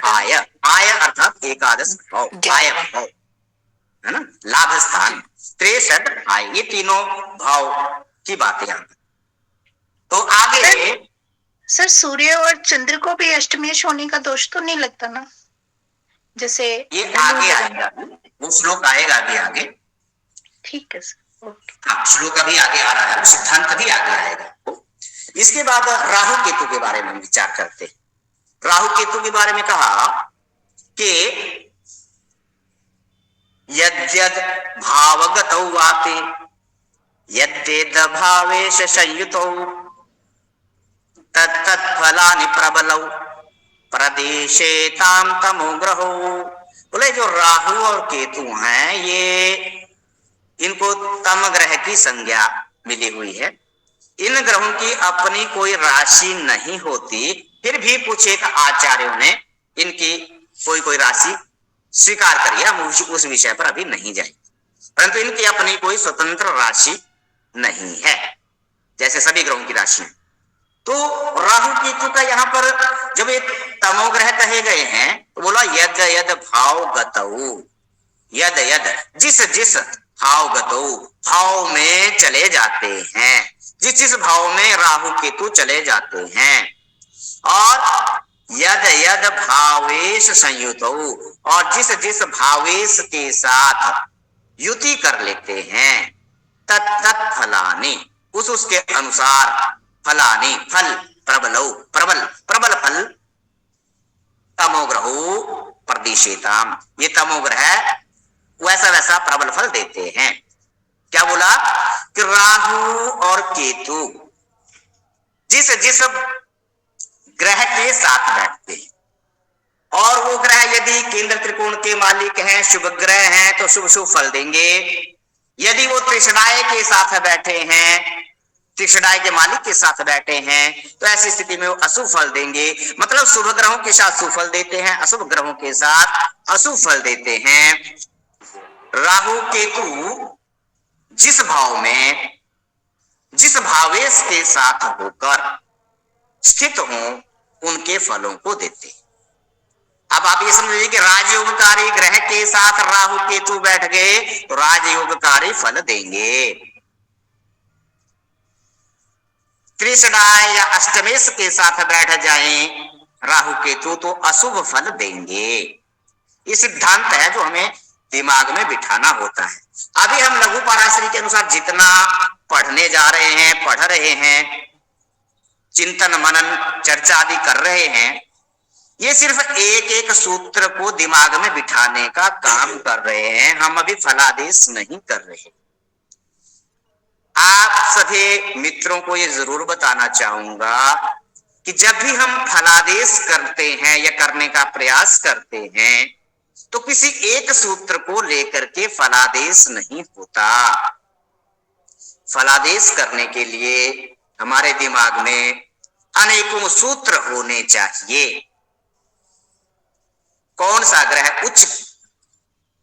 आय, आय अर्थात एकादश भाव, आय भाव है ना, लाभ स्थान, त्रिषड आय, ये तीनों भाव की बातें यहाँ पर। तो आगे सर सूर्य और चंद्र को भी अष्टमेश होने का दोष तो नहीं लगता ना? जैसे ये आगे आएगा, वो श्लोक आएगा अभी आगे। ठीक है सर, ओके। हाँ, श्लोक अभी आगे आ रहा है, सिद्धांत भी आगे आएगा। इसके बाद राहु केतु के बारे में विचार करते हैं। राहु केतु के बारे में कहा कि यद्यद भावगतौ वापि यद्येद भावेश संयुतौ तत्तत् फलानि प्रबलौ प्रदेशेताम तमो ग्रहो। बोले जो राहु और केतु हैं, ये इनको तम ग्रह की संज्ञा मिली हुई है। इन ग्रहों की अपनी कोई राशि नहीं होती, फिर भी कुछ एक आचार्यों ने इनकी कोई कोई राशि स्वीकार करिए, हम उस विषय पर अभी नहीं जाएंगे, परंतु इनकी अपनी कोई स्वतंत्र राशि नहीं है, जैसे सभी ग्रहों की राशि। तो राहु केतु का यहाँ पर जब एक तमोग्रह कहे गए हैं तो बोला यद यद भाव गतौ, यद यद जिस जिस भाव गतौ, भाव में चले जाते हैं, जिस जिस भाव में राहु केतु चले जाते हैं, और यद यद भावेश संयुतौ, और जिस जिस भावेश के साथ युति कर लेते हैं, तत्तत् फलानि, उस उसके अनुसार फलानि फल, प्रबलौ प्रबल प्रबल फल, तमोग्रहो प्रदिशेताम, ये तमोग्रह वैसा वैसा प्रबल फल देते हैं। क्या बोला कि राहु और केतु जिस जिस ग्रह के साथ बैठते हैं, और वो ग्रह यदि केंद्र त्रिकोण के मालिक हैं, शुभ ग्रह हैं, तो शुभ शुभ फल देंगे। यदि वो त्रिषडाय के साथ बैठे हैं, त्रिषडाय के मालिक के साथ बैठे हैं, तो ऐसी स्थिति में वो अशुभ फल देंगे। मतलब शुभ ग्रहों के साथ शुभ फल देते हैं, अशुभ ग्रहों के साथ अशुभ फल देते हैं। राहु केतु जिस भाव में, जिस भावेश के साथ होकर स्थित हों, उनके फलों को देते हैं। अब आप ये समझिए कि राजयोगकारी ग्रह के साथ राहु केतु बैठ गए तो राजयोगकारी फल देंगे। त्रिषडाय या अष्टमेश के साथ बैठ जाएं राहु केतु तो अशुभ फल देंगे। ये सिद्धांत है जो हमें दिमाग में बिठाना होता है। अभी हम लघु पराशरी के अनुसार जितना पढ़ने जा रहे हैं, पढ़ रहे हैं, चिंतन मनन चर्चा आदि कर रहे हैं, ये सिर्फ एक एक सूत्र को दिमाग में बिठाने का काम कर रहे हैं, हम अभी फलादेश नहीं कर रहे। आप सभी मित्रों को ये जरूर बताना चाहूंगा कि जब भी हम फलादेश करते हैं या करने का प्रयास करते हैं, तो किसी एक सूत्र को लेकर के फलादेश नहीं होता। फलादेश करने के लिए हमारे दिमाग में अनेकों सूत्र होने चाहिए। कौन सा ग्रह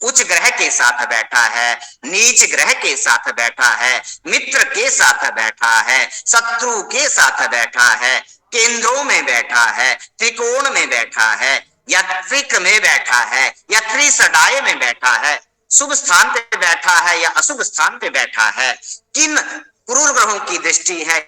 उच्च ग्रह के साथ बैठा है, नीच ग्रह के साथ बैठा है, मित्र के साथ बैठा है, शत्रु के साथ बैठा है, केंद्रों में बैठा है, त्रिकोण में बैठा है, या त्रिक में बैठा है, या त्रिसडाय में बैठा है, शुभ स्थान पे बैठा है या अशुभ स्थान पे बैठा है, किन क्रूर ग्रहों की दृष्टि है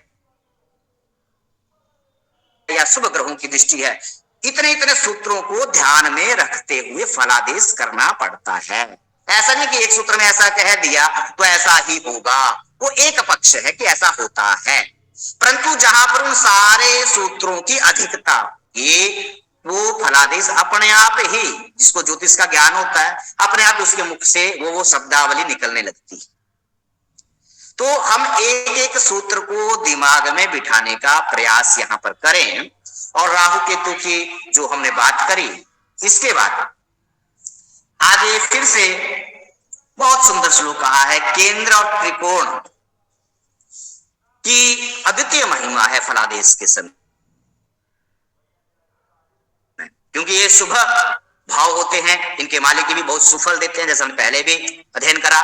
या शुभ ग्रहों की दृष्टि है, इतने इतने सूत्रों को ध्यान में रखते हुए फलादेश करना पड़ता है। ऐसा नहीं कि एक सूत्र में ऐसा कह दिया तो ऐसा ही होगा, वो एक पक्ष है कि ऐसा होता है। परंतु जहां पर उन सारे सूत्रों की अधिकता, ये वो फलादेश अपने आप ही, जिसको ज्योतिष का ज्ञान होता है, अपने आप उसके मुख से वो शब्दावली निकलने लगती है। तो हम एक एक सूत्र को दिमाग में बिठाने का प्रयास यहां पर करें। और राहु केतु की जो हमने बात करी, इसके बाद आगे फिर से बहुत सुंदर श्लोक कहा है, केंद्र और त्रिकोण की अद्वितीय महिमा है फलादेश के समय, क्योंकि ये शुभ भाव होते हैं, इनके मालिक भी बहुत सुफल देते हैं, जैसे हमने पहले भी अध्ययन करा।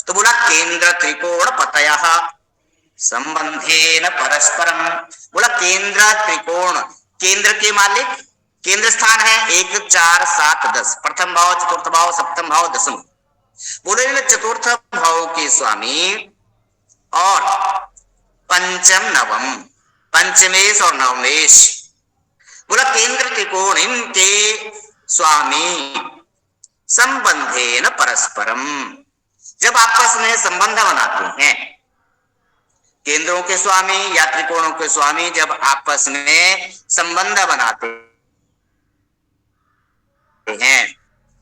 तो बोला केंद्र त्रिकोण पतयः संबंधेन परस्परम। बोला केंद्र त्रिकोण, केंद्र के मालिक, केंद्र स्थान है 1 4 7 10, प्रथम भाव, चतुर्थ भाव, सप्तम भाव, दसम। बोले चतुर्थ भाव के स्वामी और पंचम नवम, पंचमेश और नवमेश। बोला केंद्र त्रिकोण, इनके स्वामी संबंधेन परस्परम, जब आपस में संबंध बनाते हैं, केंद्रों के स्वामी या त्रिकोणों के स्वामी जब आपस में संबंध बनाते हैं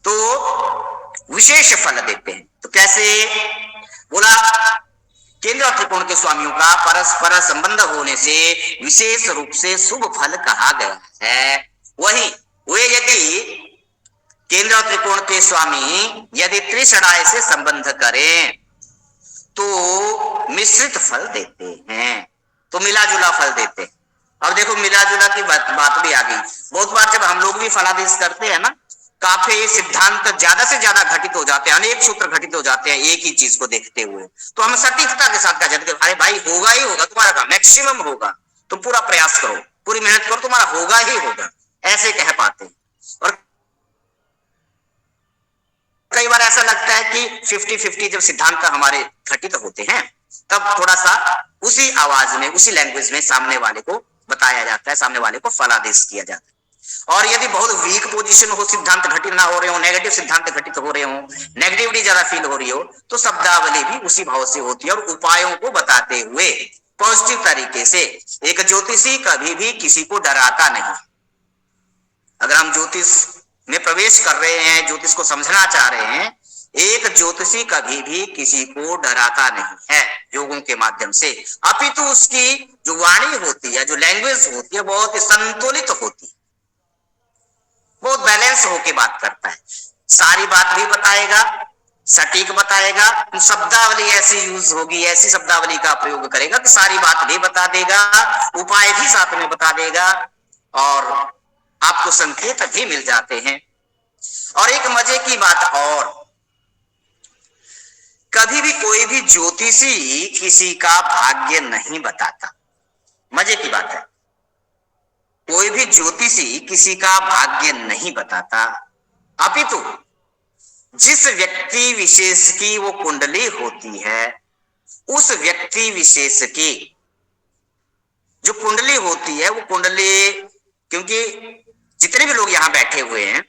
तो विशेष फल देते हैं। तो कैसे? बोला केंद्र और त्रिकोण के स्वामियों का परस्पर संबंध होने से विशेष रूप से शुभ फल कहा गया है। वही वे यदि केंद्र और त्रिकोण के स्वामी यदि त्रिषडाय से संबंध करें तो मिश्रित फल देते हैं, तो मिला जुला फल देते हैं। अब देखो मिला जुला की बात भी आ गई। बहुत बार जब हम लोग भी फलादेश करते हैं ना, काफी सिद्धांत ज्यादा से ज्यादा घटित हो जाते हैं, अनेक सूत्र घटित हो जाते हैं एक ही चीज को देखते हुए, तो हम सटीकता के साथ कह जाते हैं अरे भाई होगा ही होगा, तुम्हारा मैक्सिमम होगा, तुम पूरा प्रयास करो, पूरी मेहनत करो, तुम्हारा होगा ही होगा, ऐसे कह पाते हैं। और कई बार ऐसा लगता है कि 50-50 जब सिद्धांत हमारे घटित होते हैं तब थोड़ा सा उसी आवाज में, उसी लैंग्वेज में सामने वाले को बताया जाता है, सामने वाले को फलादेश किया जाता है। और यदि बहुत वीक पोजीशन हो, सिद्धांत घटित ना हो रहे हो, नेगेटिव सिद्धांत घटित हो रहे हो, नेगेटिविटी ज्यादा फील हो रही हो, तो शब्दावली भी उसी भाव से होती है और उपायों को बताते हुए पॉजिटिव तरीके से। एक ज्योतिषी कभी भी किसी को डराता नहीं। अगर हम ज्योतिष में प्रवेश कर रहे हैं, ज्योतिष को समझना चाह रहे हैं, एक ज्योतिषी कभी भी किसी को डराता नहीं है योगों के माध्यम से, अपितु उसकी जो वाणी होती है, जो लैंग्वेज होती है, बहुत संतुलित होती है, बहुत बैलेंस होके बात करता है। सारी बात भी बताएगा, सटीक बताएगा, शब्दावली ऐसी यूज होगी, ऐसी शब्दावली का प्रयोग करेगा कि सारी बात भी बता देगा, उपाय भी साथ में बता देगा और आपको संकेत भी मिल जाते हैं। और एक मजे की बात और, कभी भी कोई भी ज्योतिषी किसी का भाग्य नहीं बताता। मजे की बात है, कोई भी ज्योतिषी किसी का भाग्य नहीं बताता, अपितु जिस व्यक्ति विशेष की वो कुंडली होती है, उस व्यक्ति विशेष की जो कुंडली होती है, वो कुंडली, क्योंकि जितने भी लोग यहां बैठे हुए हैं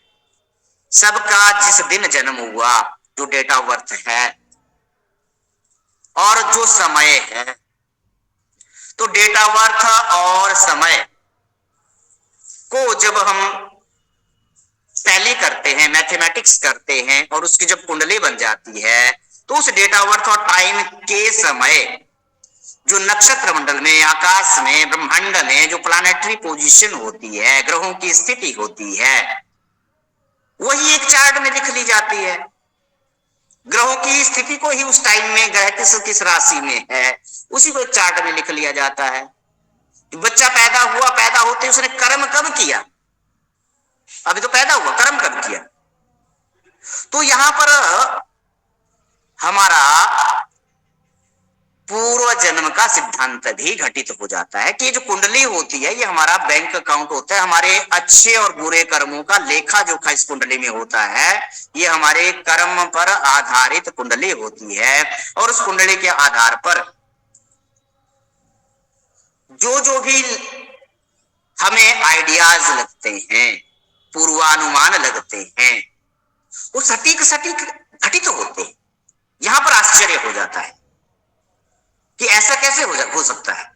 सबका जिस दिन जन्म हुआ, जो डेट ऑफ बर्थ है और जो समय है, तो डेट ऑफ बर्थ और समय को जब हम टैली करते हैं, मैथमेटिक्स करते हैं और उसकी जब कुंडली बन जाती है, तो उस डेट ऑफ बर्थ और टाइम के समय जो नक्षत्र मंडल में, आकाश में, ब्रह्मांड में जो प्लानेटरी पोजीशन होती है, ग्रहों की स्थिति होती है, वही एक चार्ट में लिख ली जाती है। ग्रहों की स्थिति को ही उस टाइम में ग्रह किस राशि में है उसी को एक चार्ट में लिख लिया जाता है। बच्चा पैदा हुआ, पैदा होते उसने कर्म कब किया? अभी तो पैदा हुआ, कर्म कब किया? तो यहां पर हमारा पूर्व जन्म का सिद्धांत भी घटित हो जाता है कि जो कुंडली होती है ये हमारा बैंक अकाउंट होता है। हमारे अच्छे और बुरे कर्मों का लेखा जोखा इस कुंडली में होता है। ये हमारे कर्म पर आधारित कुंडली होती है और उस कुंडली के आधार पर जो भी हमें आइडियाज लगते हैं, पूर्वानुमान लगते हैं, वो सटीक सटीक घटित होते हैं। यहां पर आश्चर्य हो जाता है कि ऐसा कैसे हो सकता है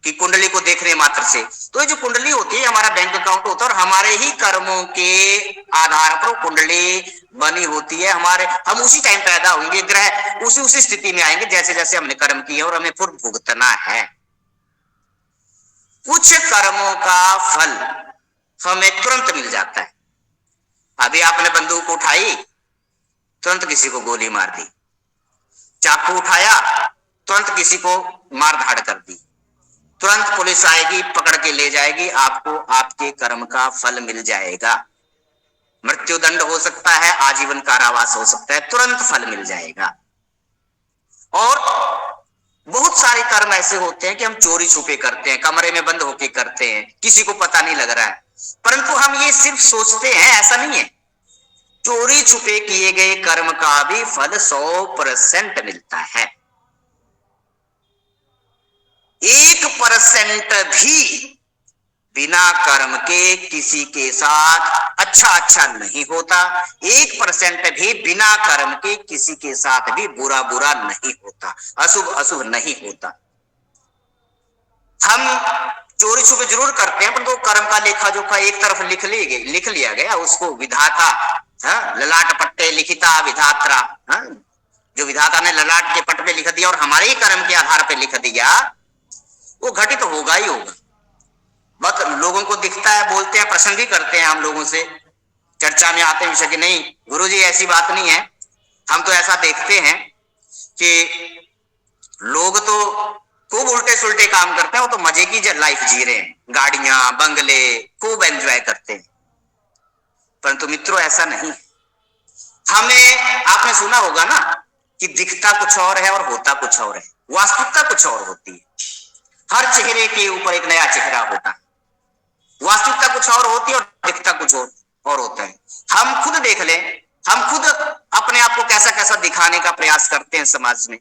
कि कुंडली को देखने मात्र से। तो ये जो कुंडली होती है हमारा बैंक अकाउंट होता है और हमारे ही कर्मों के आधार पर कुंडली बनी होती है। हम उसी टाइम पैदा होंगे, ग्रह उसी स्थिति में आएंगे जैसे जैसे हमने कर्म किए और हमें फिर भुगतना है। कुछ कर्मों का फल हमें तुरंत मिल जाता है। अभी आपने बंदूक उठाई, तुरंत किसी को गोली मार दी। चाकू उठाया, तुरंत किसी को मार धाड़ कर दी। तुरंत पुलिस आएगी, पकड़ के ले जाएगी, आपको आपके कर्म का फल मिल जाएगा। मृत्युदंड हो सकता है, आजीवन कारावास हो सकता है, तुरंत फल मिल जाएगा। और बहुत सारे कर्म ऐसे होते हैं कि हम चोरी छुपे करते हैं, कमरे में बंद होके करते हैं, किसी को पता नहीं लग रहा है, परंतु हम ये सिर्फ सोचते हैं, ऐसा नहीं है। चोरी छुपे किए गए कर्म का भी फल 100% मिलता है। 1% भी बिना कर्म के किसी के साथ अच्छा नहीं होता। 1% भी बिना कर्म के किसी के साथ भी बुरा नहीं होता, अशुभ नहीं होता। हम चोरी छुपे जरूर करते हैं, परंतु कर्म का लेखा जोखा एक तरफ लिख लिया गया, उसको विधाता, ललाट पट्टे लिखिता विधात्रा, जो विधाता ने ललाट के पट पे लिख दिया और हमारे ही कर्म के आधार पे लिख दिया, वो घटित होगा ही होगा। बस लोगों को दिखता है, बोलते हैं, प्रश्न भी करते हैं हम लोगों से, चर्चा में आते हैं विषय कि नहीं गुरुजी ऐसी बात नहीं है, हम तो ऐसा देखते हैं कि लोग तो खूब उल्टे सुल्टे काम करते हैं, वो तो मजे की लाइफ जी रहे हैं, गाड़ियां बंगले खूब एंजॉय करते हैं। परंतु मित्रों ऐसा नहीं। हमें आपने सुना होगा ना कि दिखता कुछ और है और होता कुछ और है, वास्तविकता कुछ और होती है। हर चेहरे के ऊपर एक नया चेहरा होता है, वास्तविकता कुछ और होती है और दिखता कुछ और होता है। हम खुद देख लें, हम खुद अपने आप को कैसा कैसा दिखाने का प्रयास करते हैं समाज में,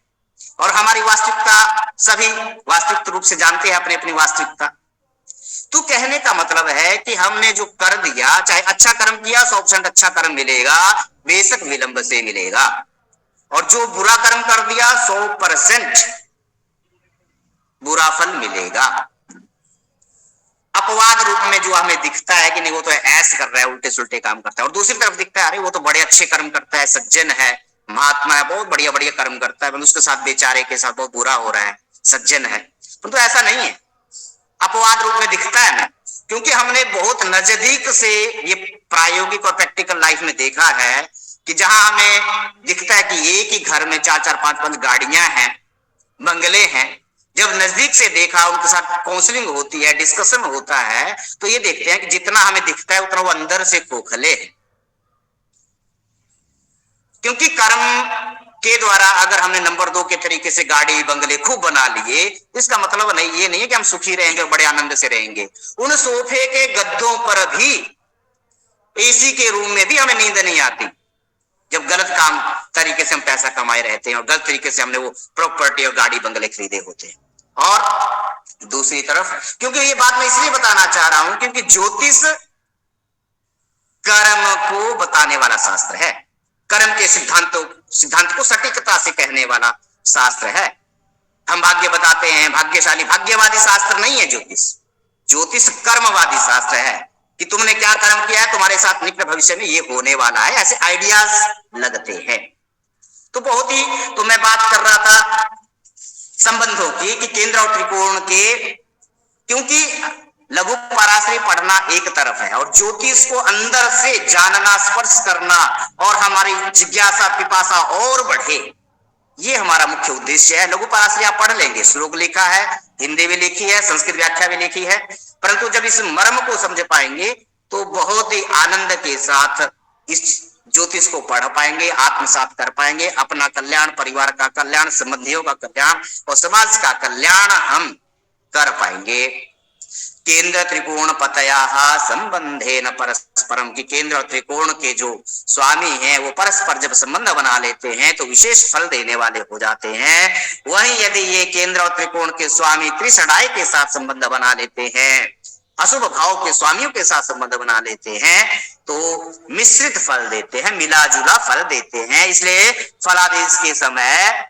और हमारी वास्तविकता सभी वास्तविक रूप से जानते हैं अपनी अपनी वास्तविकता। तो कहने का मतलब है कि हमने जो कर दिया, चाहे अच्छा कर्म किया 100% अच्छा कर्म मिलेगा, बेशक विलंब से मिलेगा, और जो बुरा कर्म कर दिया 100% बुरा फल मिलेगा। अपवाद रूप में जो हमें दिखता है कि नहीं वो तो ऐसे कर रहा है, उल्टे सुल्टे काम करता है, और दूसरी तरफ दिखता है अरे वो तो बड़े अच्छे कर्म करता है, सज्जन है, महात्मा है, बहुत बढ़िया बढ़िया कर्म करता है, उसके साथ बेचारे के साथ बहुत बुरा हो रहा है, सज्जन है। परंतु ऐसा नहीं है, अपवाद रूप में दिखता है ना, क्योंकि हमने बहुत नजदीक से ये प्रायोगिक और प्रैक्टिकल लाइफ में देखा है कि जहां हमें दिखता है कि एक ही घर में 4-4, 5-5 गाड़ियां हैं, बंगले हैं, जब नजदीक से देखा, उनके साथ काउंसलिंग होती है, डिस्कशन होता है, तो ये देखते हैं कि जितना हमें दिखता है उतना वो अंदर से खोखले है। क्योंकि कर्म के द्वारा अगर हमने नंबर 2 के तरीके से गाड़ी बंगले खूब बना लिए, इसका मतलब नहीं ये नहीं है कि हम सुखी रहेंगे और बड़े आनंद से रहेंगे। उन सोफे के गद्दों पर भी, एसी के रूम में भी हमें नींद नहीं आती, जब गलत काम तरीके से हम पैसा कमाए रहते हैं और गलत तरीके से हमने वो प्रॉपर्टी और गाड़ी बंगले खरीदे होते हैं। और दूसरी तरफ, क्योंकि ये बात मैं इसलिए बताना चाह रहा हूं क्योंकि ज्योतिष कर्म को बताने वाला शास्त्र है, कर्म के सिद्धांत को सटीकता से कहने वाला शास्त्र है। हम भाग्य बताते हैं, भाग्यशाली, भाग्यवादी शास्त्र नहीं है ज्योतिष। ज्योतिष कर्मवादी शास्त्र है कि तुमने क्या कर्म किया है, तुम्हारे साथ निकट भविष्य में ये होने वाला है, ऐसे आइडियाज लगते हैं। तो मैं बात कर रहा था संबंधों की कि केंद्र और त्रिकोण के, क्योंकि लघु पराशरी पढ़ना एक तरफ है, और ज्योतिष को अंदर से जानना, स्पर्श करना, और हमारी जिज्ञासा पिपासा और बढ़े, ये हमारा मुख्य उद्देश्य है। लघु पराशरी आप पढ़ लेंगे, श्लोक लिखा है, हिंदी भी लिखी है, संस्कृत व्याख्या भी लिखी है, परंतु जब इस मर्म को समझ पाएंगे तो बहुत ही आनंद के साथ इस ज्योतिष को पढ़ पाएंगे, आत्मसात कर पाएंगे। अपना कल्याण, परिवार का कल्याण, संबंधियों का कल्याण और समाज का कल्याण हम कर पाएंगे। केंद्र त्रिकोण पतया संबंधे न परस्परम, की केंद्र और त्रिकोण के जो स्वामी हैं वो परस्पर जब संबंध बना लेते हैं तो विशेष फल देने वाले हो जाते हैं। वहीं यदि ये केंद्र और त्रिकोण के स्वामी त्रिषडाई के साथ संबंध बना लेते हैं, अशुभ भाव के स्वामियों के साथ संबंध बना लेते हैं, तो मिश्रित फल देते हैं, मिला जुला फल देते हैं। इसलिए फलादेश के समय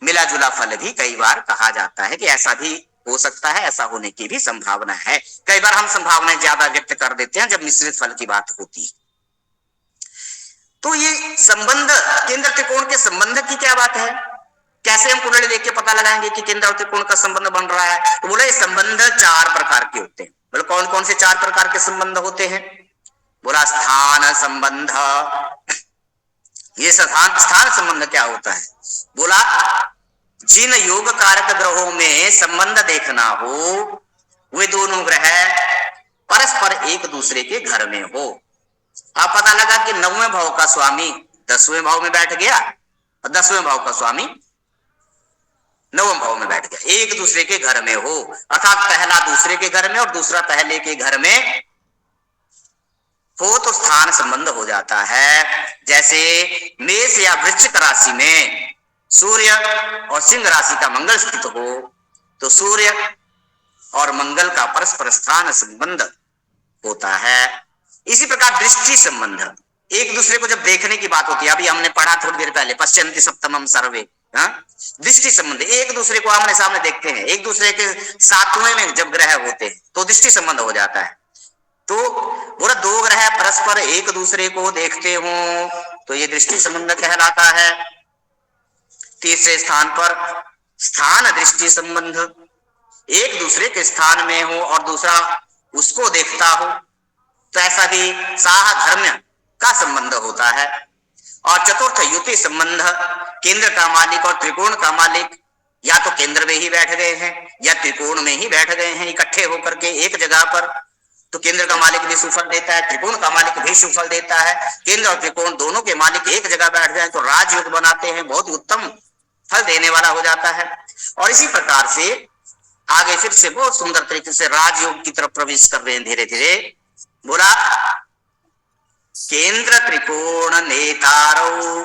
मिला जुला फल भी कई बार कहा जाता है कि ऐसा भी हो सकता है, ऐसा होने की भी संभावना है। कई बार हम संभावनाएं ज्यादा व्यक्त कर देते हैं जब मिश्रित फल की बात होती है। तो ये संबंध, केंद्र त्रिकोण के संबंध की क्या बात है, कैसे हम कुंडली देख के पता लगाएंगे कि केंद्र और त्रिकोण का संबंध बन रहा है? तो बोले संबंध 4 प्रकार के होते हैं। बोले कौन कौन से 4 प्रकार के संबंध होते हैं? बोला स्थान संबंध। ये स्थान संबंध क्या होता है? बोला जिन योग कारक ग्रहों में संबंध देखना हो वे दोनों ग्रह परस्पर एक दूसरे के घर में हो। आप पता लगा कि 9वें भाव का स्वामी 10वें भाव में बैठ गया और 10वें भाव का स्वामी 9वें भाव में बैठ गया, एक दूसरे के घर में हो, अर्थात पहला दूसरे के घर में और दूसरा पहले के घर में हो तो स्थान संबंध हो जाता है। जैसे मेष या वृश्चिक राशि में सूर्य और सिंह राशि का मंगल स्थित हो तो सूर्य और मंगल का परस्पर स्थान संबंध होता है। इसी प्रकार दृष्टि संबंध, एक दूसरे को जब देखने की बात होती है, अभी हमने पढ़ा थोड़ी देर पहले, पश्यन्ति सप्तमम सर्वे, दृष्टि संबंध, एक दूसरे को आमने सामने देखते हैं, एक दूसरे के 7वें में जब ग्रह होते हैं तो दृष्टि संबंध हो जाता है। तो बोला 2 ग्रह परस्पर एक दूसरे को देखते हो तो ये दृष्टि संबंध कहलाता है। तीसरे स्थान पर स्थान दृष्टि संबंध, एक दूसरे के स्थान में हो और दूसरा उसको देखता हो तो ऐसा भी साधर्म्य का संबंध होता है। और चतुर्थ युति संबंध, केंद्र का मालिक और त्रिकोण का मालिक या तो केंद्र में ही बैठ गए हैं या त्रिकोण में ही बैठ गए हैं इकट्ठे होकर के एक जगह पर, तो केंद्र का मालिक भी सुफल देता है, त्रिकोण का मालिक भी सुफल देता है। केंद्र और त्रिकोण दोनों के मालिक एक जगह बैठ जाए तो राजयोग बनाते हैं, बहुत उत्तम फल देने वाला हो जाता है। और इसी प्रकार से आगे फिर से बहुत सुंदर तरीके से राजयोग की तरफ प्रवेश कर रहे हैं धीरे धीरे। बोला केंद्र त्रिकोण नेतारो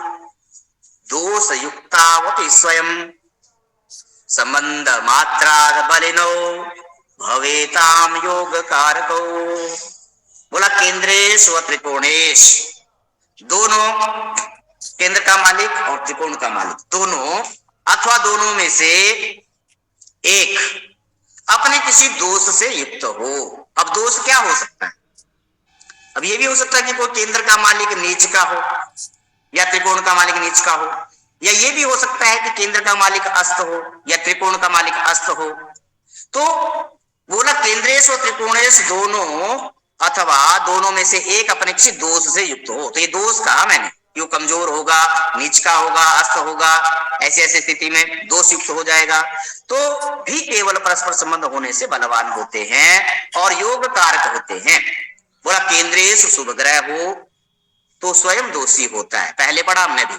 दोष युक्तावपि स्वयं संबंध मात्रा बलिनो भवेताम योग कारको। बोला केंद्रेश व त्रिकोणेश, दोनों केंद्र का मालिक और त्रिकोण का मालिक दोनों अथवा दोनों में से एक अपने किसी दोष से युक्त हो। अब दोष क्या हो सकता है? अब ये भी हो सकता है कि कोई केंद्र का मालिक नीच का हो या त्रिकोण का मालिक नीच का हो, या ये भी हो सकता है कि केंद्र का मालिक अस्त हो या त्रिकोण का मालिक अस्त हो। तो बोला केंद्रेश और त्रिकोणेश दोनों अथवा दोनों में से एक अपने किसी दोष से युक्त हो। तो ये दोष कहा मैंने, यो कमजोर होगा, नीच का होगा, अस्त होगा, ऐसी ऐसी स्थिति में दोष युक्त हो जाएगा, तो भी केवल परस्पर संबंध होने से बलवान होते हैं और योग कारक होते हैं। बोला केंद्रेश शुभ ग्रह हो तो स्वयं दोषी होता है, पहले पढ़ा हमने भी,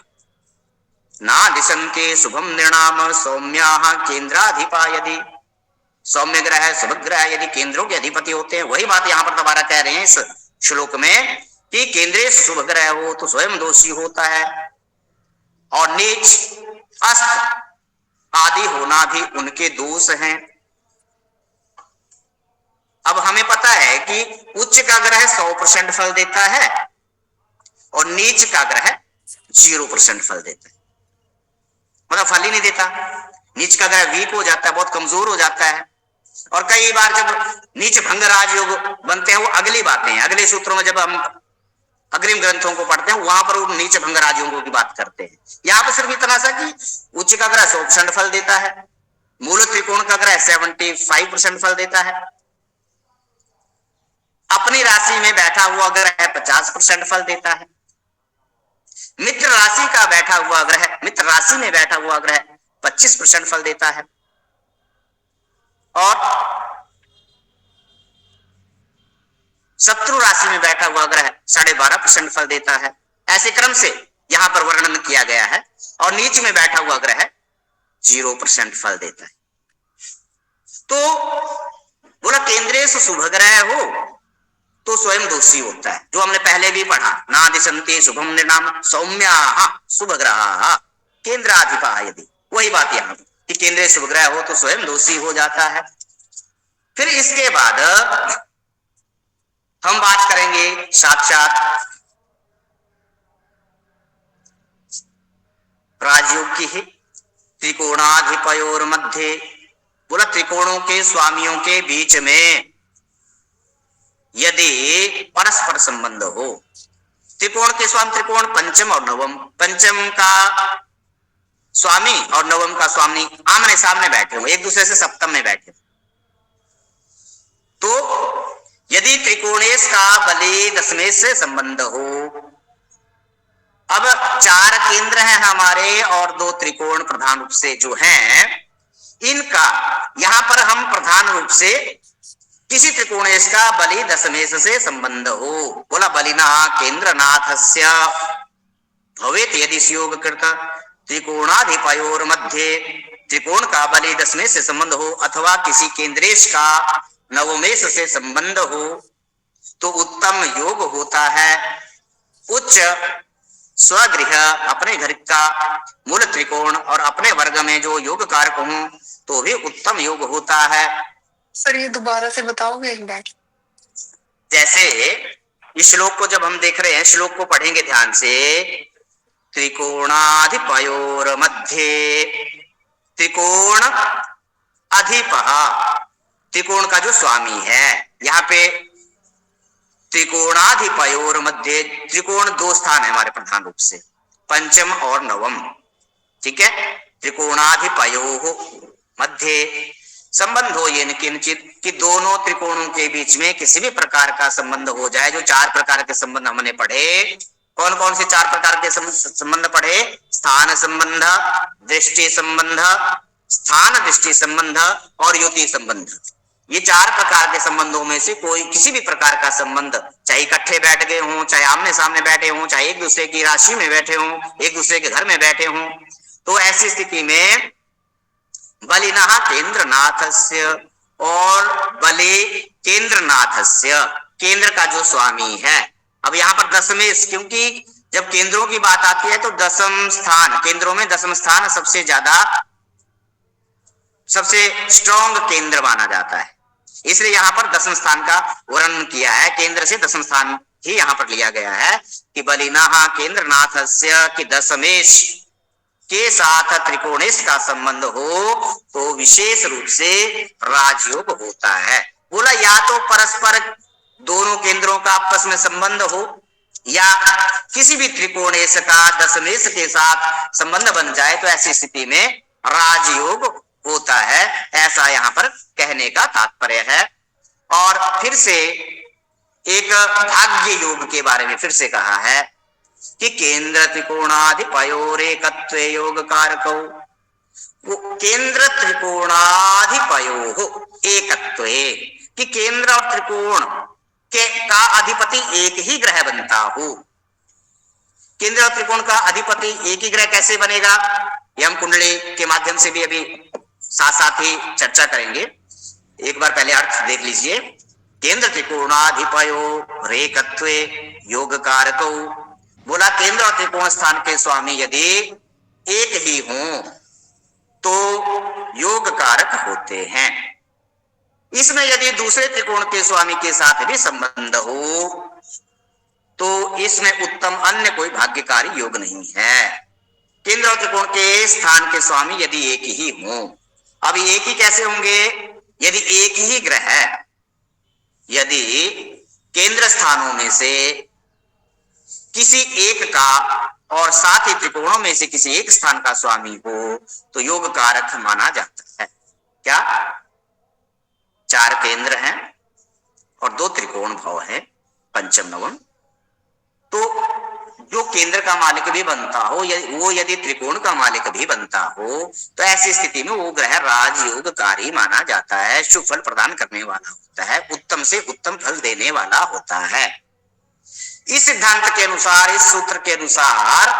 ना दिशंते शुभम निर्णाम सौम्या केंद्राधिपा, यदि सौम्य ग्रह शुभ ग्रह यदि केंद्रों के अधिपति होते हैं, वही बात यहां पर दोबारा कह रहे हैं इस श्लोक में कि केंद्रीय शुभ ग्रह हो तो स्वयं दोषी होता है और नीच अस्त आदि होना भी उनके दोष हैं। अब हमें पता है कि उच्च का ग्रह 100% फल देता है और नीच का ग्रह 0% फल देता है, मतलब फल ही नहीं देता। नीच का ग्रह वीक हो जाता है, बहुत कमजोर हो जाता है। और कई बार जब नीच भंग राजयोग बनते हैं, वो अगली बातें हैं, अगले सूत्रों में जब हम अग्रिम ग्रंथों को पढ़ते हैं वहां पर वो नीच भंग राजयोगों की बात करते हैं। यहाँ पर सिर्फ इतना सा कि उच्च का ग्रह 100% फल देता है, मूल त्रिकोण का ग्रह 75% फल देता है अपनी राशि में बैठा हुआ ग्रह 50% फल देता है। मित्र राशि का बैठा हुआ ग्रह, मित्र राशि में बैठा हुआ ग्रह 25% फल देता है। और शत्रु राशि में बैठा हुआ ग्रह 12.5% फल देता है। ऐसे क्रम से यहां पर वर्णन किया गया है। और नीच में बैठा हुआ ग्रह 0% फल देता है। तो बोला केंद्रेश शुभ ग्रह हो तो स्वयं दोषी होता है, जो हमने पहले भी पढ़ा, ना दिशंते शुभम निर्नाम सौम्या शुभ ग्रह केंद्राधिपा यदि, वही बात यहां कि केंद्रीय शुभ ग्रह हो तो स्वयं दोषी हो जाता है। फिर इसके बाद हम बात करेंगे साक्षात राजयोग की ही। त्रिकोणाधिपयोर मध्य, बोला त्रिकोणों के स्वामियों के बीच में यदि परस्पर संबंध हो, त्रिकोण के स्वामी, त्रिकोण पंचम और नवम, पंचम का स्वामी और नवम का स्वामी आमने सामने बैठे हो, एक दूसरे से सप्तम में बैठे, तो यदि त्रिकोणेश का बलि दशमेश से संबंध हो, अब 4 केंद्र हैं हमारे और 2 त्रिकोण प्रधान रूप से जो हैं, इनका यहां पर हम प्रधान रूप से किसी त्रिकोणेश का बलि दशमेश से संबंध हो, बोला बलिना केंद्रनाथस्य भवेत यदि योग कृता त्रिकोणाधिपयोर मध्य, त्रिकोण का बलि दशमेश से संबंध हो अथवा किसी केंद्रेश का नवमेश से संबंध हो तो उत्तम योग होता है। उच्च स्वगृह अपने घर का मूल त्रिकोण और अपने वर्ग में जो योग कारक हो तो भी उत्तम योग होता है। सर ये दोबारा से बताओगे एक बार? जैसे इस श्लोक को जब हम देख रहे हैं, श्लोक को पढ़ेंगे ध्यान से, त्रिकोणाधिपयोर मध्य, त्रिकोण अधिपः, त्रिकोण का जो स्वामी है, यहाँ पे त्रिकोणाधिपयोर मध्य, त्रिकोण 2 स्थान है हमारे प्रधान रूप से, पंचम और नवम, ठीक है। त्रिकोणाधिपयो मध्य संबंधो येन किंचित, कि दोनों त्रिकोणों के बीच में किसी भी प्रकार का संबंध हो जाए। जो 4 प्रकार के संबंध हमने पढ़े, कौन कौन से 4 प्रकार के संबंध पढ़े? स्थान संबंध, दृष्टि संबंध, स्थान दृष्टि संबंध और युति संबंध। ये 4 प्रकार के संबंधों में से कोई किसी भी प्रकार का संबंध, चाहे इकट्ठे बैठ गए हों, चाहे आमने सामने बैठे हों, चाहे एक दूसरे की राशि में बैठे हों, एक दूसरे के घर में बैठे हों, तो ऐसी स्थिति में बलिनः केंद्रनाथस्य, और बलि केंद्रनाथस्य, केंद्र का जो स्वामी है। अब यहाँ पर दशमेश, क्योंकि जब केंद्रों की बात आती है तो दशम स्थान, केंद्रों में दशम स्थान सबसे ज्यादा, सबसे स्ट्रॉन्ग केंद्र माना जाता है, इसलिए यहाँ पर दशम स्थान का वर्णन किया है। केंद्र से दशम स्थान ही यहाँ पर लिया गया है कि बलिनः केंद्रनाथस्य, कि दशमेश के साथ त्रिकोणेश का संबंध हो तो विशेष रूप से राजयोग होता है। बोला या तो परस्पर दोनों केंद्रों का आपस में संबंध हो, या किसी भी त्रिकोणेश का दशमेश के साथ संबंध बन जाए तो ऐसी स्थिति में राजयोग होता है, ऐसा यहाँ पर कहने का तात्पर्य है। और फिर से एक भाग्य योग के बारे में फिर से कहा है कि केंद्र त्रिकोणाधिपयोरेकत्वे योग कारकौ, केंद्र त्रिकोणाधिपयो एकत्वे, कि केंद्र और त्रिकोण के का अधिपति एक ही ग्रह बनता हो। केंद्र और त्रिकोण का अधिपति एक ही ग्रह कैसे बनेगा, ये हम कुंडली के माध्यम से भी अभी साथ साथ ही चर्चा करेंगे। एक बार पहले अर्थ देख लीजिए। केंद्र त्रिकोणाधिपयो रेकत्वे योग कारकौ, बोला केंद्र और त्रिकोण स्थान के स्वामी यदि एक ही हों तो योग कारक होते हैं। इसमें यदि दूसरे त्रिकोण के स्वामी के साथ भी संबंध हो तो इसमें उत्तम अन्य कोई भाग्यकारी योग नहीं है। केंद्र और त्रिकोण के स्थान के स्वामी यदि एक ही हों, अब एक ही कैसे होंगे? यदि एक ही ग्रह, यदि केंद्र स्थानों में से किसी एक का और साथ ही त्रिकोणों में से किसी एक स्थान का स्वामी हो तो योग कारक माना जाता है। क्या? 4 केंद्र हैं और 2 त्रिकोण भाव है पंचम नवम। तो जो केंद्र का मालिक भी बनता हो वो यदि त्रिकोण का मालिक भी बनता हो तो ऐसी स्थिति में वो ग्रह राजयोगकारी माना जाता है, शुभ फल प्रदान करने वाला होता है, उत्तम से उत्तम फल देने वाला होता है। इस सिद्धांत के अनुसार, इस सूत्र के अनुसार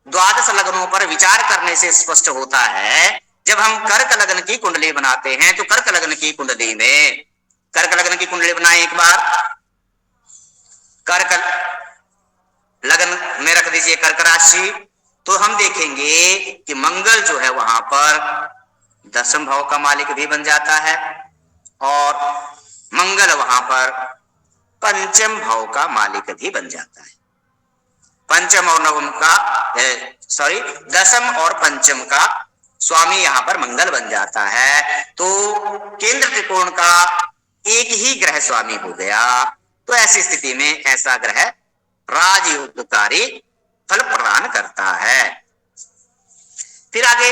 द्वादश लग्नों पर विचार करने से स्पष्ट होता है, जब हम कर्क लग्न की कुंडली बनाते हैं तो कर्क लग्न की कुंडली में, कर्क लग्न की कुंडली बनाए एक बार, कर्क लग्न में रख दीजिए कर्क राशि, तो हम देखेंगे कि मंगल जो है वहां पर दसम भाव का मालिक भी बन जाता है और मंगल वहां पर पंचम भाव का मालिक भी बन जाता है। पंचम और नवम का सॉरी दसम और पंचम का स्वामी यहां पर मंगल बन जाता है। तो केंद्र त्रिकोण का एक ही ग्रह स्वामी हो गया। तो ऐसी स्थिति में ऐसा ग्रह राजयोगकारी फल प्रदान करता है। फिर आगे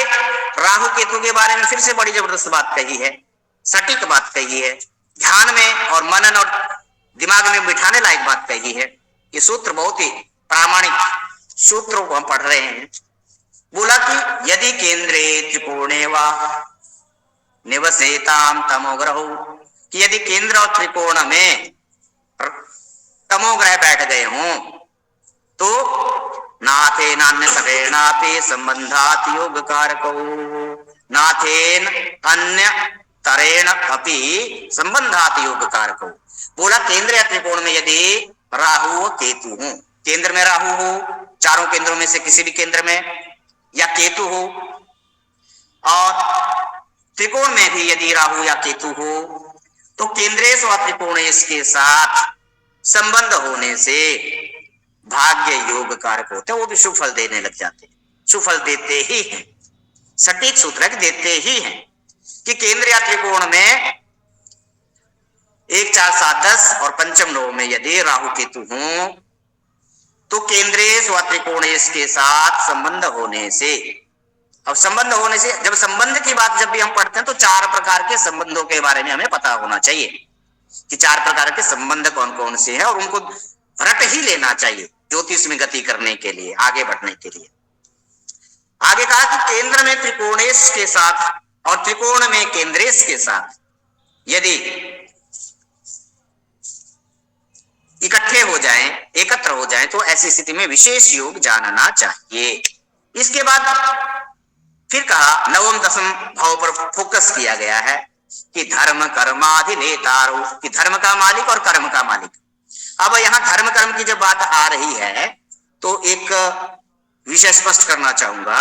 राहु केतु के बारे में फिर से बड़ी जबरदस्त बात कही है, सटीक बात कही है, ध्यान में और मनन और दिमाग में बिठाने लायक बात कही है। ये सूत्र बहुत ही प्रामाणिक सूत्रों को हम पढ़ रहे हैं। बोला कि यदि केंद्रे त्रिकोणे वा निवसेताम तमोग्रहो, कि यदि केंद्र और त्रिकोण में तमोग्रह बैठ गए हों तो नाथेन अन्य तरेणापि संबंधात योग कारको, नाथेन अन्य तरेण अपि संबंधात योग कारको। बोला केंद्र या त्रिकोण में यदि राहु व केतु हो, केंद्र में राहु हो, चारों केंद्रों में से किसी भी केंद्र में, या केतु हो, और त्रिकोण में भी यदि राहु या केतु हो तो केंद्रेश व त्रिकोणेश के साथ संबंध होने से भाग्य योग कारक होते हैं, वो भी शुभ फल देने लग जाते हैं, शुभ फल देते ही हैं। सटीक सूत्र है, देते ही हैं कि केंद्र या त्रिकोण में 1 4 7 10 और पंचम नौ में यदि राहु केतु हों तो केंद्रेश व त्रिकोणेश के साथ संबंध होने से, अब संबंध होने से, जब संबंध की बात जब भी हम पढ़ते हैं तो 4 प्रकार के संबंधों के बारे में हमें पता होना चाहिए कि 4 प्रकार के संबंध कौन कौन से हैं और उनको रट ही लेना चाहिए ज्योतिष में गति करने के लिए, आगे बढ़ने के लिए। आगे कहा कि केंद्र में त्रिकोणेश के साथ और त्रिकोण में केंद्रेश के साथ यदि इकट्ठे हो जाएं, एकत्र हो जाएं तो ऐसी स्थिति में विशेष योग जानना चाहिए। इसके बाद फिर कहा नवम दसम भाव पर फोकस किया गया है कि धर्म कर्माधिनेतारो, कि धर्म का मालिक और कर्म का मालिक। अब यहां धर्म कर्म की जब बात आ रही है तो एक विषय स्पष्ट करना चाहूंगा।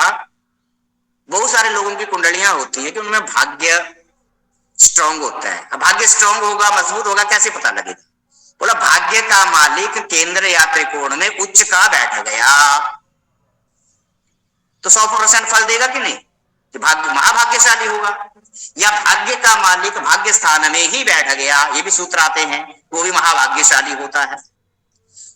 बहुत सारे लोगों की कुंडलियां होती है कि उनमें भाग्य स्ट्रांग होता है। अब भाग्य स्ट्रांग होगा, मजबूत होगा, कैसे पता लगेगा? बोला भाग्य का मालिक केंद्र या त्रिकोण में उच्च का बैठ गया तो 100% फल देगा कि नहीं, कि भाग्य महाभाग्यशाली होगा। या भाग्य का मालिक भाग्य स्थान में ही बैठ गया, ये भी सूत्र आते हैं, वो भी महाभाग्यशाली होता है।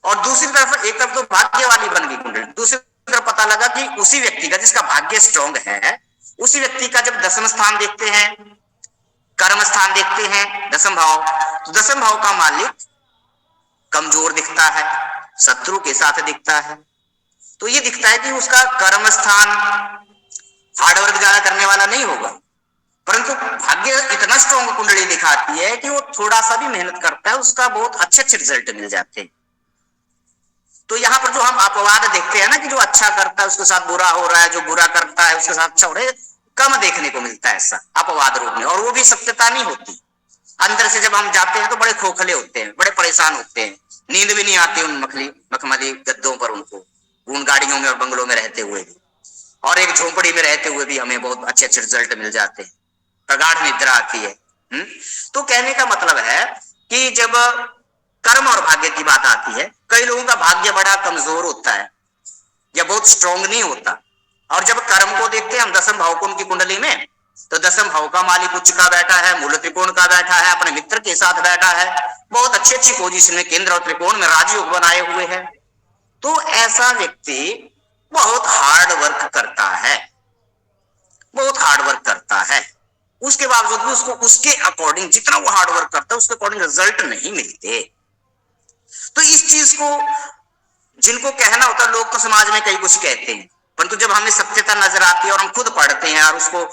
और दूसरी तरफ, एक तरफ तो भाग्य वाली बन गई कुंडली, दूसरी तरफ पता लगा कि उसी व्यक्ति का जिसका भाग्य स्ट्रांग है, उसी व्यक्ति का जब दसम स्थान देखते हैं, कर्म स्थान देखते हैं, दसम भाव, तो दसम भाव का मालिक कमजोर दिखता है, शत्रु के साथ दिखता है। तो ये दिखता है कि उसका कर्म स्थान हार्डवर्क ज्यादा करने वाला नहीं होगा, परंतु भाग्य इतना स्ट्रॉन्ग कुंडली दिखाती है कि वो थोड़ा सा भी मेहनत करता है, उसका बहुत अच्छे अच्छे रिजल्ट मिल जाते हैं। तो यहाँ पर जो हम अपवाद देखते हैं ना कि जो अच्छा करता है उसके साथ बुरा हो रहा है, जो बुरा करता है उसके साथ अच्छा हो रहा है, कम देखने को मिलता है ऐसा अपवाद रूप में। और वो भी सत्यता नहीं होती, अंदर से जब हम जाते हैं तो बड़े खोखले होते हैं, बड़े परेशान होते हैं, नींद भी नहीं आती उन मखमली गद्दों पर, उनको उन गाड़ियों में और बंगलों में रहते हुए भी, और एक झोपड़ी में रहते हुए भी हमें बहुत अच्छे अच्छे रिजल्ट मिल जाते हैं, प्रगाढ़ निद्रा आती है। तो कहने का मतलब है कि जब कर्म और भाग्य की बात आती है, कई लोगों का भाग्य बड़ा कमजोर होता है या बहुत स्ट्रांग नहीं होता, और जब कर्म को देखते हैं हम दसम भाव को उनकी कुंडली में, तो दसम भाव का मालिक उच्च का बैठा है, मूल त्रिकोण का बैठा है, अपने मित्र के साथ बैठा है, बहुत अच्छी अच्छी पोजीशन में केंद्र और त्रिकोण में राजयोग बनाए हुए है। तो ऐसा व्यक्ति बहुत हार्ड वर्क करता है, बहुत हार्ड वर्क करता है। उसके बावजूद भी उसको उसके अकॉर्डिंग जितना वो हार्ड वर्क करता है उसके अकॉर्डिंग रिजल्ट नहीं मिलते। तो इस चीज को जिनको कहना होता है, लोग तो समाज में कई कुछ कहते हैं, परंतु जब हमें सत्यता नजर आती है और हम खुद पढ़ते हैं और उसको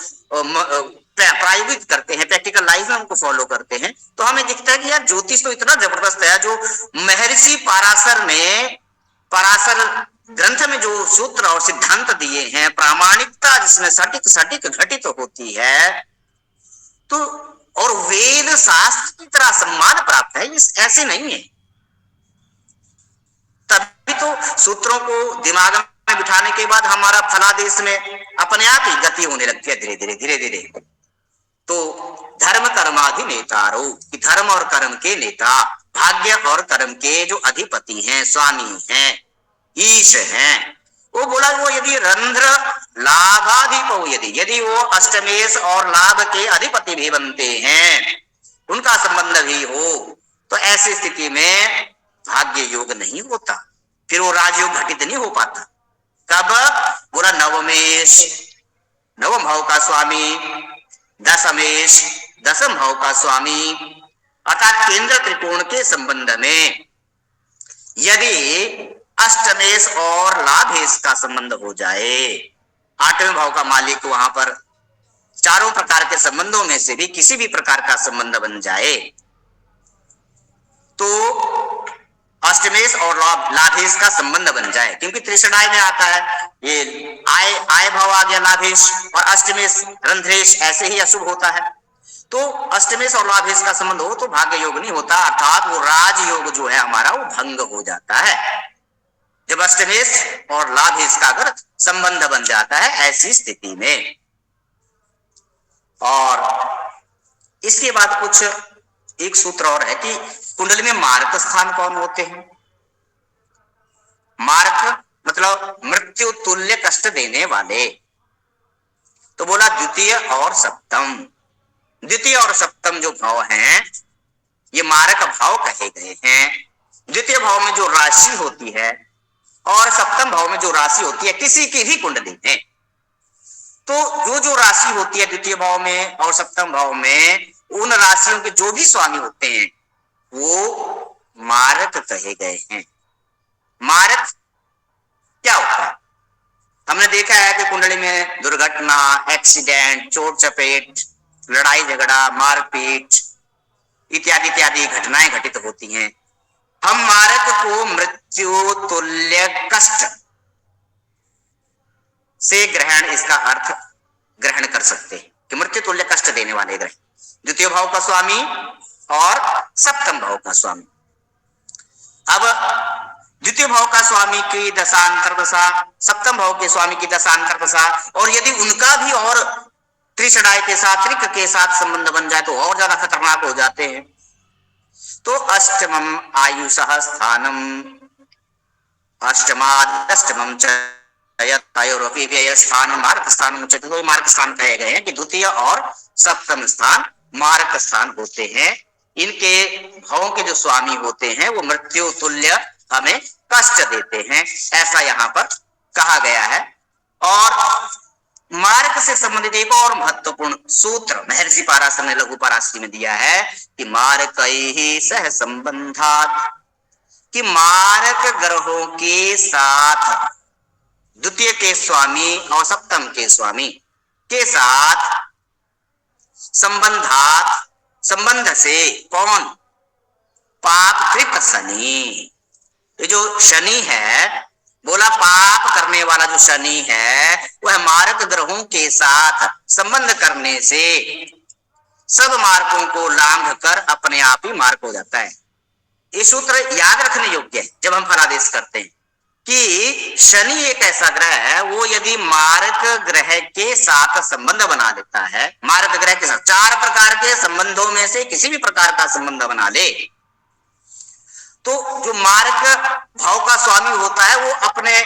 प्रायोगिक करते हैं, प्रैक्टिकल लाइफ में उनको फॉलो करते हैं, तो हमें दिखता है कि यार ज्योतिष तो इतना जबरदस्त है। जो महर्षि पराशर ग्रंथ में जो सूत्र और सिद्धांत दिए हैं, प्रामाणिकता जिसमें सटीक सटीक घटित होती है, तो और वेद शास्त्र की तरह सम्मान प्राप्त है, इस ऐसे नहीं है। तभी तो सूत्रों को दिमाग में बिठाने के बाद हमारा फलादेश में अपने आप ही गति होने लगती है, धीरे धीरे धीरे धीरे। तो धर्म कर्माधिनेतारो, कि धर्म और कर्म के नेता, भाग्य और कर्म के जो अधिपति हैं, स्वामी हैं, ईश हैं, वो बोला वो यदि रंध्र लाभाधिपो, यदि वो अष्टमेश और लाभ के अधिपति भी बनते हैं, उनका संबंध भी हो, तो ऐसी स्थिति में भाग्य योग नहीं होता, फिर वो राजयोग घटित नहीं हो पाता। कब? बोला नवमेश, नवम भाव का स्वामी, दशमेश, दसम भाव का स्वामी, अर्थात केंद्र त्रिकोण के संबंध में यदि अष्टमेश और लाभेश का संबंध हो जाए, आठवें भाव का मालिक वहां पर चारों प्रकार के संबंधों में से भी किसी भी प्रकार का संबंध बन जाए, तो अष्टमेश और लाभेश का संबंध बन जाए, क्योंकि त्रिषणाय में आता है ये आय भाव आ गया लाभेश, और अष्टमेश रंध्रेश ऐसे ही अशुभ होता है। तो अष्टमेश और लाभेश का संबंध हो तो भाग्य योग नहीं होता, अर्थात वो राजयोग जो है हमारा वो भंग हो जाता है, जब अष्टमेश और लाभेश का अगर संबंध बन जाता है ऐसी स्थिति में। और इसके बाद कुछ एक सूत्र और है कि कुंडली में मारक स्थान कौन होते हैं। मारक मतलब मृत्यु तुल्य कष्ट देने वाले, तो बोला द्वितीय और सप्तम। द्वितीय और सप्तम जो भाव हैं ये मारक भाव कहे गए हैं। द्वितीय भाव में जो राशि होती है और सप्तम भाव में जो राशि होती है किसी की भी कुंडली में, तो जो राशि होती है द्वितीय भाव में और सप्तम भाव में, उन राशियों के जो भी स्वामी होते हैं वो मारक कहे गए हैं। मारक क्या होता है? हमने देखा है कि कुंडली में दुर्घटना, एक्सीडेंट, चोट चपेट, लड़ाई झगड़ा, मारपीट इत्यादि इत्यादि घटनाएं घटित होती हैं। हम मारक को मृत्यु तुल्य कष्ट से ग्रहण, इसका अर्थ ग्रहण कर सकते हैं कि मृत्यु तुल्य कष्ट देने वाले ग्रह, द्वितीय भाव का स्वामी और सप्तम भाव का स्वामी। अब द्वितीय भाव का स्वामी की दशांतर दशा, सप्तम भाव के स्वामी की दशांतर दशा, और यदि उनका भी और त्रिषणाय के साथ, त्रिक के साथ संबंध बन जाए तो और ज्यादा खतरनाक हो जाते हैं। तो अष्टमम आयुषः स्थानम, अष्टमादष्टमम स्थान मार्ग स्थान, तो मार्ग स्थान कहे गए हैं कि द्वितीय और सप्तम स्थान मार्ग स्थान होते हैं। इनके भावों के जो स्वामी होते हैं वो मृत्यु तुल्य हमें कष्ट देते हैं, ऐसा यहाँ पर कहा गया है। और मार्ग से संबंधित एक और महत्वपूर्ण सूत्र महर्षि पाराशर ने लघु पराशरी में दिया है कि मारकैहि सह संबंधात्, कि मारक ग्रहों के साथ द्वितीय के स्वामी और सप्तम के स्वामी के साथ संबंधात, संबंध से, कौन? पाप कृत शनि। ये जो शनि है, बोला पाप करने वाला जो शनि है वह मारक ग्रहों के साथ संबंध करने से सब मार्गों को लांघ कर अपने आप ही मार्ग हो जाता है। ये सूत्र याद रखने योग्य है जब हम फलादेश करते हैं कि शनि एक ऐसा ग्रह है, वो यदि मारक ग्रह के साथ संबंध बना लेता है, मारक ग्रह के साथ चार प्रकार के संबंधों में से किसी भी प्रकार का संबंध बना ले, तो जो मारक भाव का स्वामी होता है वो अपने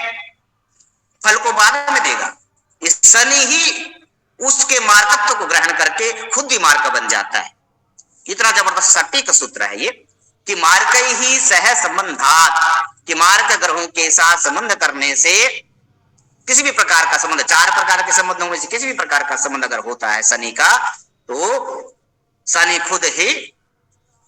फल को बाद में देगा। इस शनि ही उसके मार्कत्व को ग्रहण करके खुद ही मार्क बन जाता है। इतना जबरदस्त सटीक सूत्र है ये कि मार्क ही सह संबंधात, कि मार्क ग्रहों के साथ संबंध करने से किसी भी प्रकार का संबंध, चार प्रकार के संबंधों में से किसी भी प्रकार का संबंध अगर होता है शनि का, तो शनि खुद ही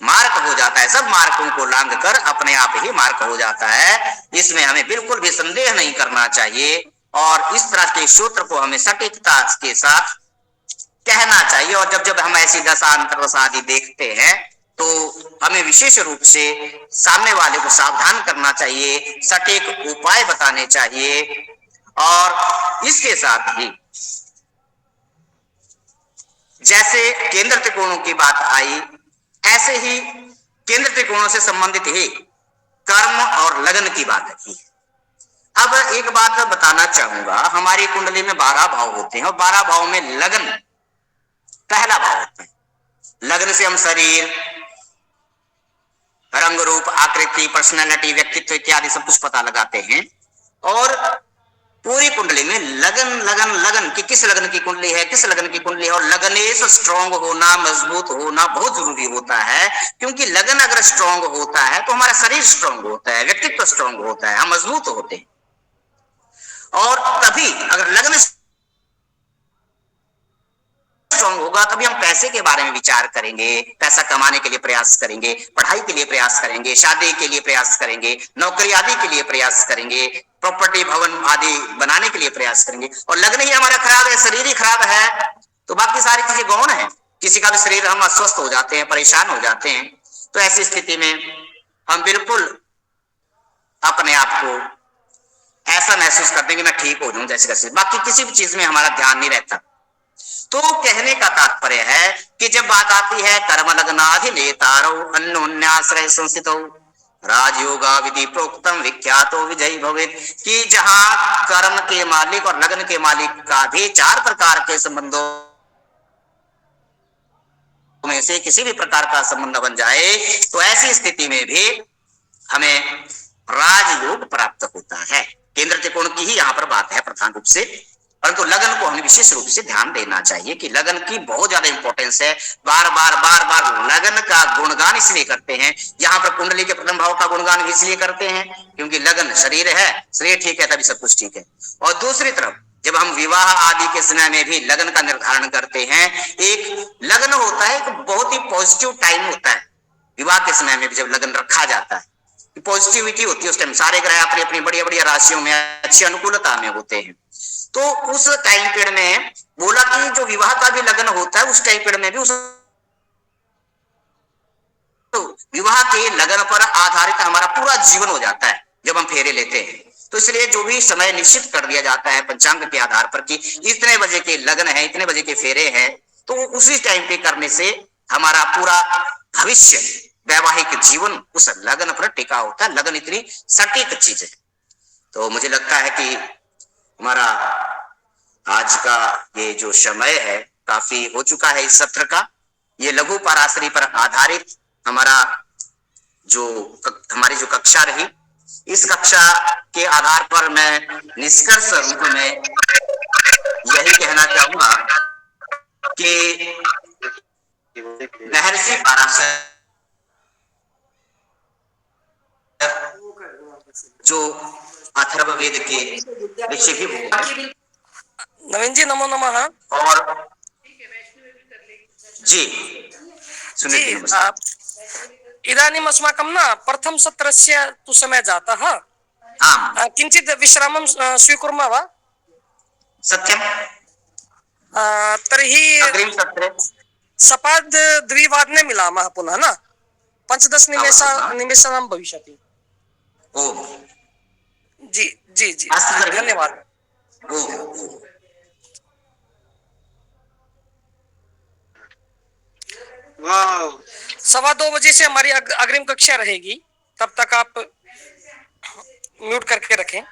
मार्क हो जाता है, सब मार्कों को लांघ कर अपने आप ही मार्क हो जाता है। इसमें हमें बिल्कुल भी संदेह नहीं करना चाहिए और इस तरह के सूत्र को हमें सटीकता के साथ कहना चाहिए। और जब जब हम ऐसी दशा अंतर्दशा आदि देखते हैं तो हमें विशेष रूप से सामने वाले को सावधान करना चाहिए, सटीक उपाय बताने चाहिए। और इसके साथ ही जैसे केंद्र त्रिकोणों की बात आई, ऐसे ही केंद्र त्रिकोणों से संबंधित ही कर्म और लगन की बात है। अब एक बात बताना चाहूंगा, हमारी कुंडली में 12 भाव होते हैं और 12 भाव में लगन पहला भाव होता है। लगन से हम शरीर, रंग रूप, आकृति, पर्सनैलिटी, व्यक्तित्व इत्यादि सब कुछ पता लगाते हैं। और पूरी कुंडली में लगन लगन लगन कि किस लगन की कुंडली है, किस लगन की कुंडली है। और लगनेश स्ट्रांग होना, मजबूत होना बहुत जरूरी होता है, क्योंकि लगन अगर स्ट्रांग होता है तो हमारा शरीर स्ट्रांग होता है, व्यक्तित्व स्ट्रांग होता है, हम मजबूत होते हैं। और तभी अगर लगन स्ट्रांग होगा तभी हम पैसे के बारे में विचार करेंगे, पैसा कमाने के लिए प्रयास करेंगे, पढ़ाई के लिए प्रयास करेंगे, शादी के लिए प्रयास करेंगे, नौकरी आदि के लिए प्रयास करेंगे, प्रॉपर्टी भवन आदि बनाने के लिए प्रयास करेंगे। और लगन ही हमारा खराब है, शरीर ही खराब है, तो बाकी सारी चीजें गौण है। किसी का भी शरीर, हम अस्वस्थ हो जाते हैं, परेशान हो जाते हैं। तो ऐसी स्थिति में हम बिल्कुल अपने आप को ऐसा महसूस करते हैं कि मैं ठीक हो जाऊं जैसे कैसे, बाकी किसी भी चीज में हमारा ध्यान नहीं रहता। तो कहने का तात्पर्य है कि जब बात आती है कर्म लगनाधिनेतारो अन्योन्याश्रय संस्थितो राजयोगा विधि प्रोक्तम विख्यातो विजयी भवेत्, कि जहां कर्म के मालिक और लगन के मालिक का भी 4 प्रकार के संबंधों में से किसी भी प्रकार का संबंध बन जाए तो ऐसी स्थिति में भी हमें राजयोग प्राप्त होता है। केंद्र त्रिकोण की ही यहाँ पर बात है प्रधान रूप से, परंतु लगन को हमें विशेष रूप से ध्यान देना चाहिए कि लगन की बहुत ज्यादा इंपॉर्टेंस है। बार बार लगन का गुणगान इसलिए करते हैं, यहाँ पर कुंडली के प्रथम भाव का गुणगान भी इसलिए करते हैं क्योंकि लगन शरीर है, शरीर ठीक है तभी सब कुछ ठीक है। और दूसरी तरफ जब हम विवाह आदि के समय में भी लगन का निर्धारण करते हैं, एक लगन होता है, एक बहुत ही पॉजिटिव टाइम होता है। विवाह के समय में भी जब लगन रखा जाता है, पॉजिटिविटी होती है, उस टाइम सारे ग्रह अपनी अपनी बढ़िया बढ़िया राशियों में अच्छी अनुकूलता में होते हैं। तो उस टाइम पीरियड में बोला कि जो विवाह का भी लगन होता है उस टाइम पीरियड में भी उस तो विवाह के लगन पर आधारित हमारा पूरा जीवन हो जाता है जब हम फेरे लेते हैं। तो इसलिए जो भी समय निश्चित कर दिया जाता है पंचांग के आधार पर कि इतने बजे के लगन है, इतने बजे के फेरे हैं, तो उसी टाइम पे करने से हमारा पूरा भविष्य वैवाहिक जीवन उस लगन पर टिका होता है। लगन इतनी सटीक चीज है। तो मुझे लगता है कि हमारा आज का ये जो समय है काफी हो चुका है इस सत्र का। ये लघु पराशरी पर आधारित हमारा जो हमारी जो कक्षा रही, इस कक्षा के आधार पर मैं निष्कर्ष रूप में यही कहना चाहूंगा कि महर्षि पराशर जो अथर्ववेद के ऋषि भी हुए। नवीन जी नमो नमः। और जी जी इदानीम् अस्माकं न प्रथम सत्रस्य तु समय जातः, किञ्चित् विश्रामं स्वीकुर्मः वा? सत्यं। तर्हि अग्रिम सत्रे सपाद 2:00 मिलामः पुनः न, 5-10 निमेषानां भविष्यति। ओम जी जी जी धन्यवाद। ओम 2:15 बजे से हमारी अग्रिम कक्षा रहेगी, तब तक आप म्यूट करके रखें।